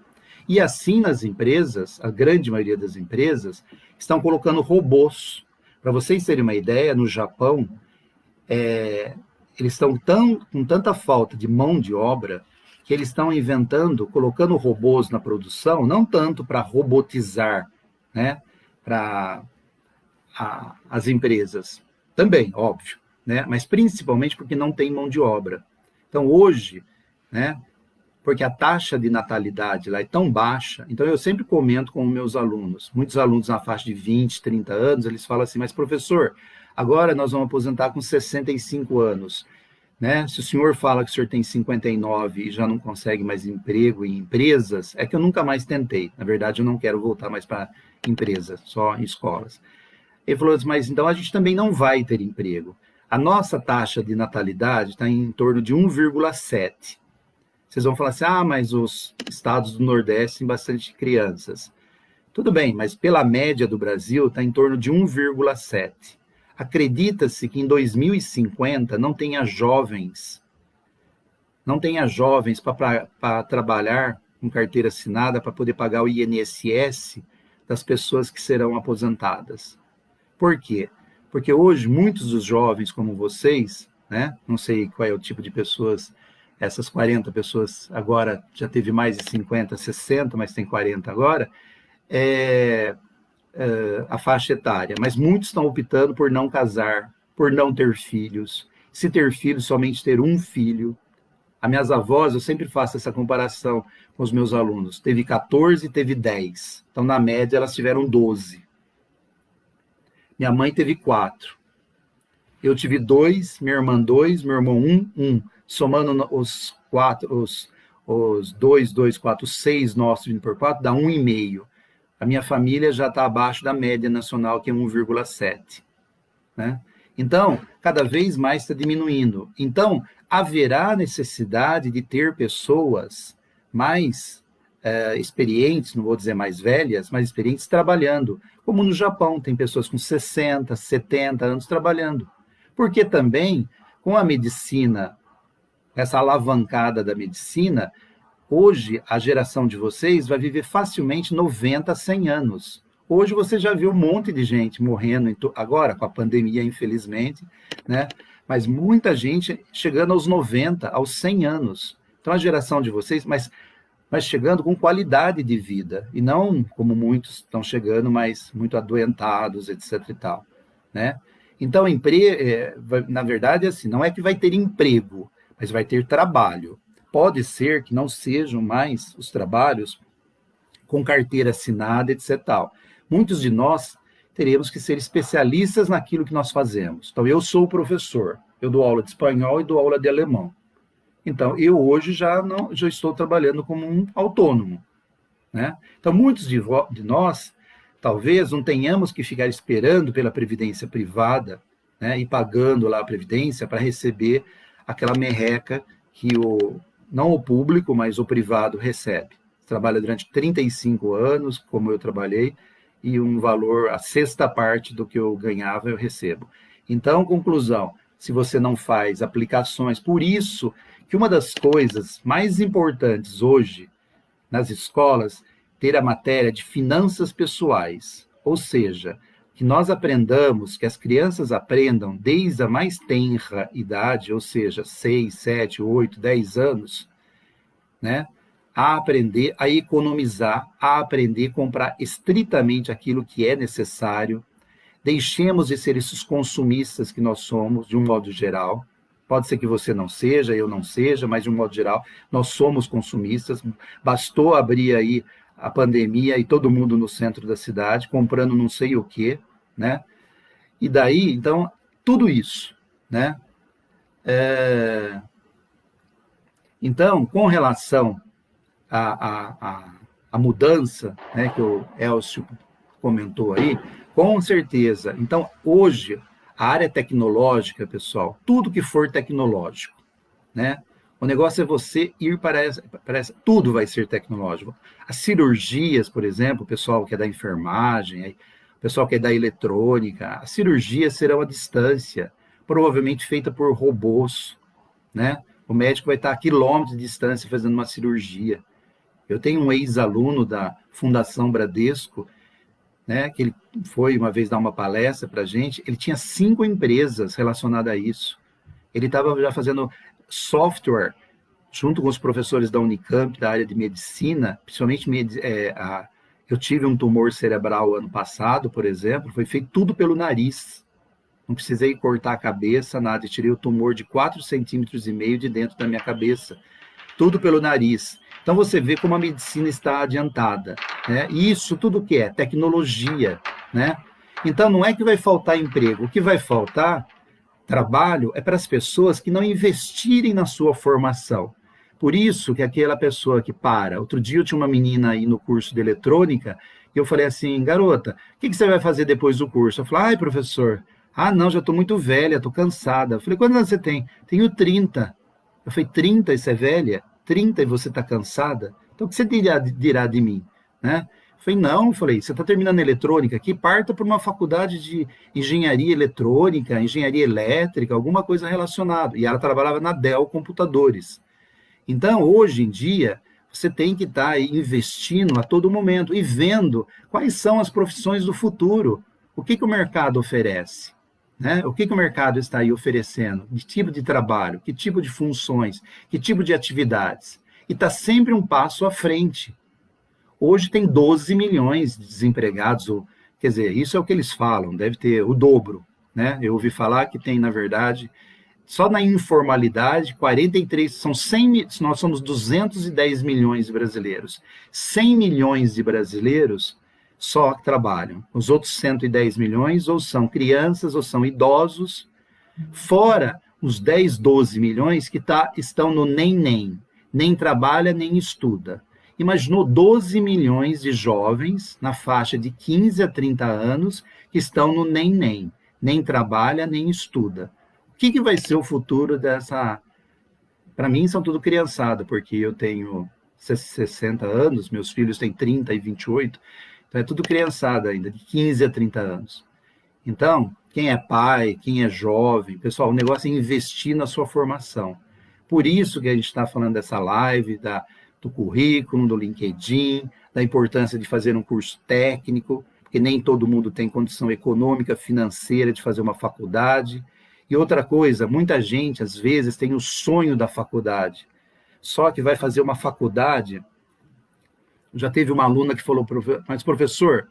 E assim nas empresas, a grande maioria das empresas, estão colocando robôs. Para vocês terem uma ideia, no Japão, eles estão com tanta falta de mão de obra que eles estão colocando robôs na produção, não tanto para robotizar, né, para as empresas, também, óbvio, né, mas principalmente porque não tem mão de obra. Então, hoje, né, porque a taxa de natalidade lá é tão baixa, então eu sempre comento com os meus alunos, muitos alunos na faixa de 20, 30 anos, eles falam assim, mas professor, agora nós vamos aposentar com 65 anos, né? Se o senhor fala que o senhor tem 59 e já não consegue mais emprego em empresas, é que eu nunca mais tentei. Na verdade, eu não quero voltar mais para empresas, só em escolas. Ele falou assim, mas então a gente também não vai ter emprego. A nossa taxa de natalidade está em torno de 1,7. Vocês vão falar assim, mas os estados do Nordeste têm bastante crianças. Tudo bem, mas pela média do Brasil está em torno de 1,7. Acredita-se que em 2050 não tenha jovens para trabalhar com carteira assinada para poder pagar o INSS das pessoas que serão aposentadas. Por quê? Porque hoje muitos dos jovens como vocês, né, não sei qual é o tipo de pessoas essas 40 pessoas agora, já teve mais de 50, 60, mas tem 40 agora, a faixa etária, mas muitos estão optando por não casar, por não ter filhos, se ter filhos, somente ter um filho. As minhas avós, eu sempre faço essa comparação com os meus alunos, teve 14, teve 10, então na média elas tiveram 12. Minha mãe teve 4, eu tive 2, minha irmã 2, meu irmão 1. Somando os 4, os 2, 4, 6 nossos vindo por 4, dá 1,5. A minha família já está abaixo da média nacional, que é 1,7. Né? Então, cada vez mais está diminuindo. Então, haverá necessidade de ter pessoas mais experientes, não vou dizer mais velhas, mais experientes trabalhando. Como no Japão, tem pessoas com 60, 70 anos trabalhando. Porque também, com a medicina, essa alavancada da medicina, hoje a geração de vocês vai viver facilmente 90, 100 anos. Hoje você já viu um monte de gente morrendo, agora com a pandemia, infelizmente, né? Mas muita gente chegando aos 90, aos 100 anos. Então a geração de vocês, mas chegando com qualidade de vida, e não como muitos estão chegando, mas muito adoentados, etc. e tal, né? Então, na verdade, assim, não é que vai ter emprego, mas vai ter trabalho. Pode ser que não sejam mais os trabalhos com carteira assinada, etc. Tal. Muitos de nós teremos que ser especialistas naquilo que nós fazemos. Então, eu sou professor, eu dou aula de espanhol e dou aula de alemão. Então, eu hoje já estou trabalhando como um autônomo, né? Então, muitos de nós, talvez não tenhamos que ficar esperando pela previdência privada, né, e pagando lá a previdência para receber aquela merreca que não o público, mas o privado recebe. Trabalha durante 35 anos, como eu trabalhei, e um valor, a sexta parte do que eu ganhava, eu recebo. Então, conclusão, se você não faz aplicações, por isso que uma das coisas mais importantes hoje nas escolas, ter a matéria de finanças pessoais, ou seja, que nós aprendamos, que as crianças aprendam desde a mais tenra idade, ou seja, 6, 7, 8, 10 anos, né, a aprender a economizar, a aprender a comprar estritamente aquilo que é necessário. Deixemos de ser esses consumistas que nós somos, de um modo geral. Pode ser que você não seja, eu não seja, mas de um modo geral, nós somos consumistas. Bastou abrir aí a pandemia e todo mundo no centro da cidade, comprando não sei o quê, né? E daí, então, tudo isso, né? Então, com relação à mudança, né, que o Elcio comentou aí, com certeza. Então, hoje, a área tecnológica, pessoal, tudo que for tecnológico, né? O negócio é você ir para essa, tudo vai ser tecnológico. As cirurgias, por exemplo, o pessoal que é da enfermagem, o pessoal que é da eletrônica, as cirurgias serão à distância, provavelmente feita por robôs, né? O médico vai estar a quilômetros de distância fazendo uma cirurgia. Eu tenho um ex-aluno da Fundação Bradesco, né, que ele foi uma vez dar uma palestra para a gente, ele tinha 5 empresas relacionadas a isso. Ele estava já fazendo software, junto com os professores da Unicamp, da área de medicina, principalmente eu tive um tumor cerebral ano passado, por exemplo, foi feito tudo pelo nariz. Não precisei cortar a cabeça, nada, eu tirei o tumor de 4,5 centímetros de dentro da minha cabeça. Tudo pelo nariz. Então, você vê como a medicina está adiantada, né? E isso tudo que é tecnologia, né? Então, não é que vai faltar emprego. O que vai faltar, trabalho, é para as pessoas que não investirem na sua formação. Por isso que aquela pessoa que para... Outro dia eu tinha uma menina aí no curso de eletrônica, e eu falei assim, garota, o que você vai fazer depois do curso? Eu falei, ai, professor, não, já estou muito velha, estou cansada. Eu falei, quantos anos você tem? Tenho 30. Eu falei, 30, isso é velha? 30 e você está cansada? Então, o que você dirá de mim? Né? Eu falei, não, você está terminando eletrônica aqui, parta para uma faculdade de engenharia eletrônica, engenharia elétrica, alguma coisa relacionada. E ela trabalhava na Dell Computadores. Então, hoje em dia, você tem que estar investindo a todo momento e vendo quais são as profissões do futuro. O que o mercado oferece? né? O que o mercado está aí oferecendo? Que tipo de trabalho? Que tipo de funções? Que tipo de atividades? E está sempre um passo à frente. Hoje tem 12 milhões de desempregados, ou, quer dizer, isso é o que eles falam, deve ter o dobro, né? Eu ouvi falar que tem, na verdade, só na informalidade, 43, são 100, nós somos 210 milhões de brasileiros. 100 milhões de brasileiros só trabalham. Os outros 110 milhões ou são crianças ou são idosos, fora os 10, 12 milhões que estão no nem trabalha, nem estuda. Imaginou 12 milhões de jovens na faixa de 15 a 30 anos que estão no nem trabalha, nem estuda. O que vai ser o futuro dessa... Para mim, são tudo criançada, porque eu tenho 60 anos, meus filhos têm 30 e 28, então é tudo criançada ainda, de 15 a 30 anos. Então, quem é pai, quem é jovem, pessoal, o negócio é investir na sua formação. Por isso que a gente está falando dessa live, do currículo, do LinkedIn, da importância de fazer um curso técnico, porque nem todo mundo tem condição econômica, financeira de fazer uma faculdade. E outra coisa, muita gente, às vezes, tem o sonho da faculdade, só que vai fazer uma faculdade. Já teve uma aluna que falou, mas professor,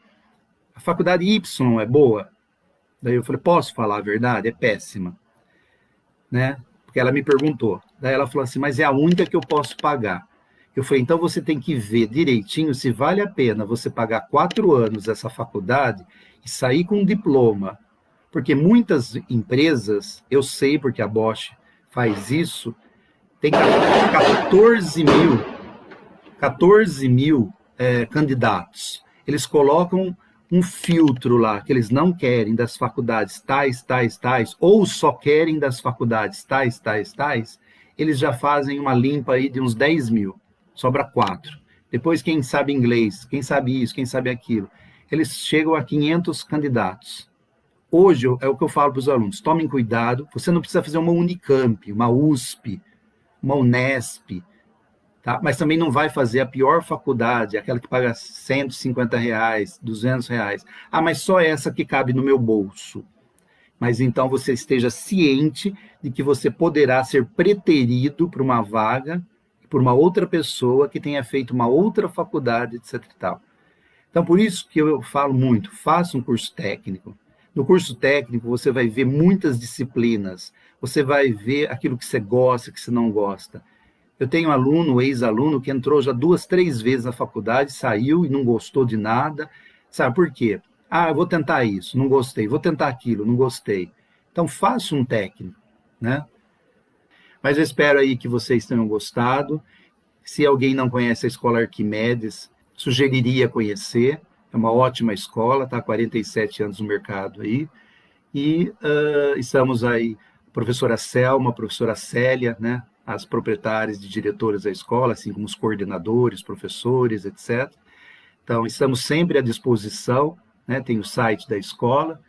a faculdade Y é boa? Daí eu falei, posso falar a verdade? É péssima, né? Porque ela me perguntou. Daí ela falou assim, mas é a única que eu posso pagar. Eu falei, então você tem que ver direitinho se vale a pena você pagar 4 anos dessa faculdade e sair com um diploma. Porque muitas empresas, eu sei porque a Bosch faz isso, tem 14 mil candidatos. Eles colocam um filtro lá, que eles não querem das faculdades tais, ou só querem das faculdades tais, eles já fazem uma limpa aí de uns 10 mil, sobra 4. Depois, quem sabe inglês, quem sabe isso, quem sabe aquilo, eles chegam a 500 candidatos. Hoje, é o que eu falo para os alunos, tomem cuidado, você não precisa fazer uma Unicamp, uma USP, uma Unesp, tá? Mas também não vai fazer a pior faculdade, aquela que paga R$150, R$200. Ah, mas só essa que cabe no meu bolso. Mas então você esteja ciente de que você poderá ser preterido para uma vaga, por uma outra pessoa que tenha feito uma outra faculdade, etc. e tal. Então, por isso que eu falo muito, faça um curso técnico. No curso técnico, você vai ver muitas disciplinas, você vai ver aquilo que você gosta, que você não gosta. Eu tenho aluno, ex-aluno, que entrou já 2, 3 vezes na faculdade, saiu e não gostou de nada. Sabe por quê? Ah, eu vou tentar isso, não gostei. Vou tentar aquilo, não gostei. Então, faça um técnico, né? Mas eu espero aí que vocês tenham gostado. Se alguém não conhece a Escola Arquimedes, sugeriria conhecer. É uma ótima escola, está há 47 anos no mercado aí. E estamos aí, a professora Selma, a professora Célia, né? As proprietárias e diretoras da escola, assim como os coordenadores, professores, etc. Então, estamos sempre à disposição, né? Tem o site da escola,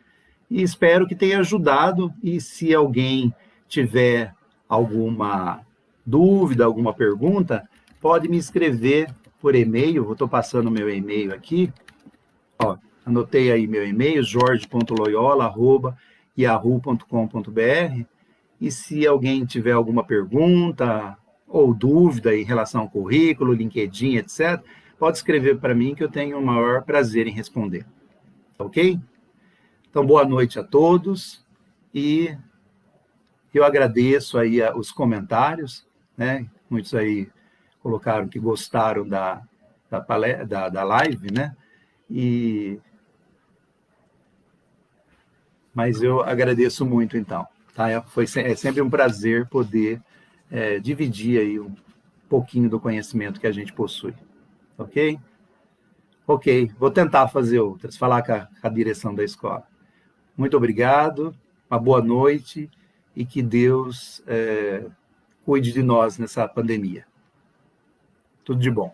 e espero que tenha ajudado, e se alguém tiver alguma dúvida, alguma pergunta, pode me escrever por e-mail, estou passando o meu e-mail aqui, ó, anotei aí meu e-mail, jorge.loyola@yahoo.com.br, e se alguém tiver alguma pergunta ou dúvida em relação ao currículo, LinkedIn, etc., pode escrever para mim que eu tenho o maior prazer em responder. Ok? Então, boa noite a todos e eu agradeço aí os comentários, né? Muitos aí colocaram que gostaram da live, né? Mas eu agradeço muito, então. Tá? É sempre um prazer poder dividir aí um pouquinho do conhecimento que a gente possui. Ok? Ok, vou tentar fazer outras, falar com a direção da escola. Muito obrigado, uma boa noite e que Deus cuide de nós nessa pandemia. Tudo de bom.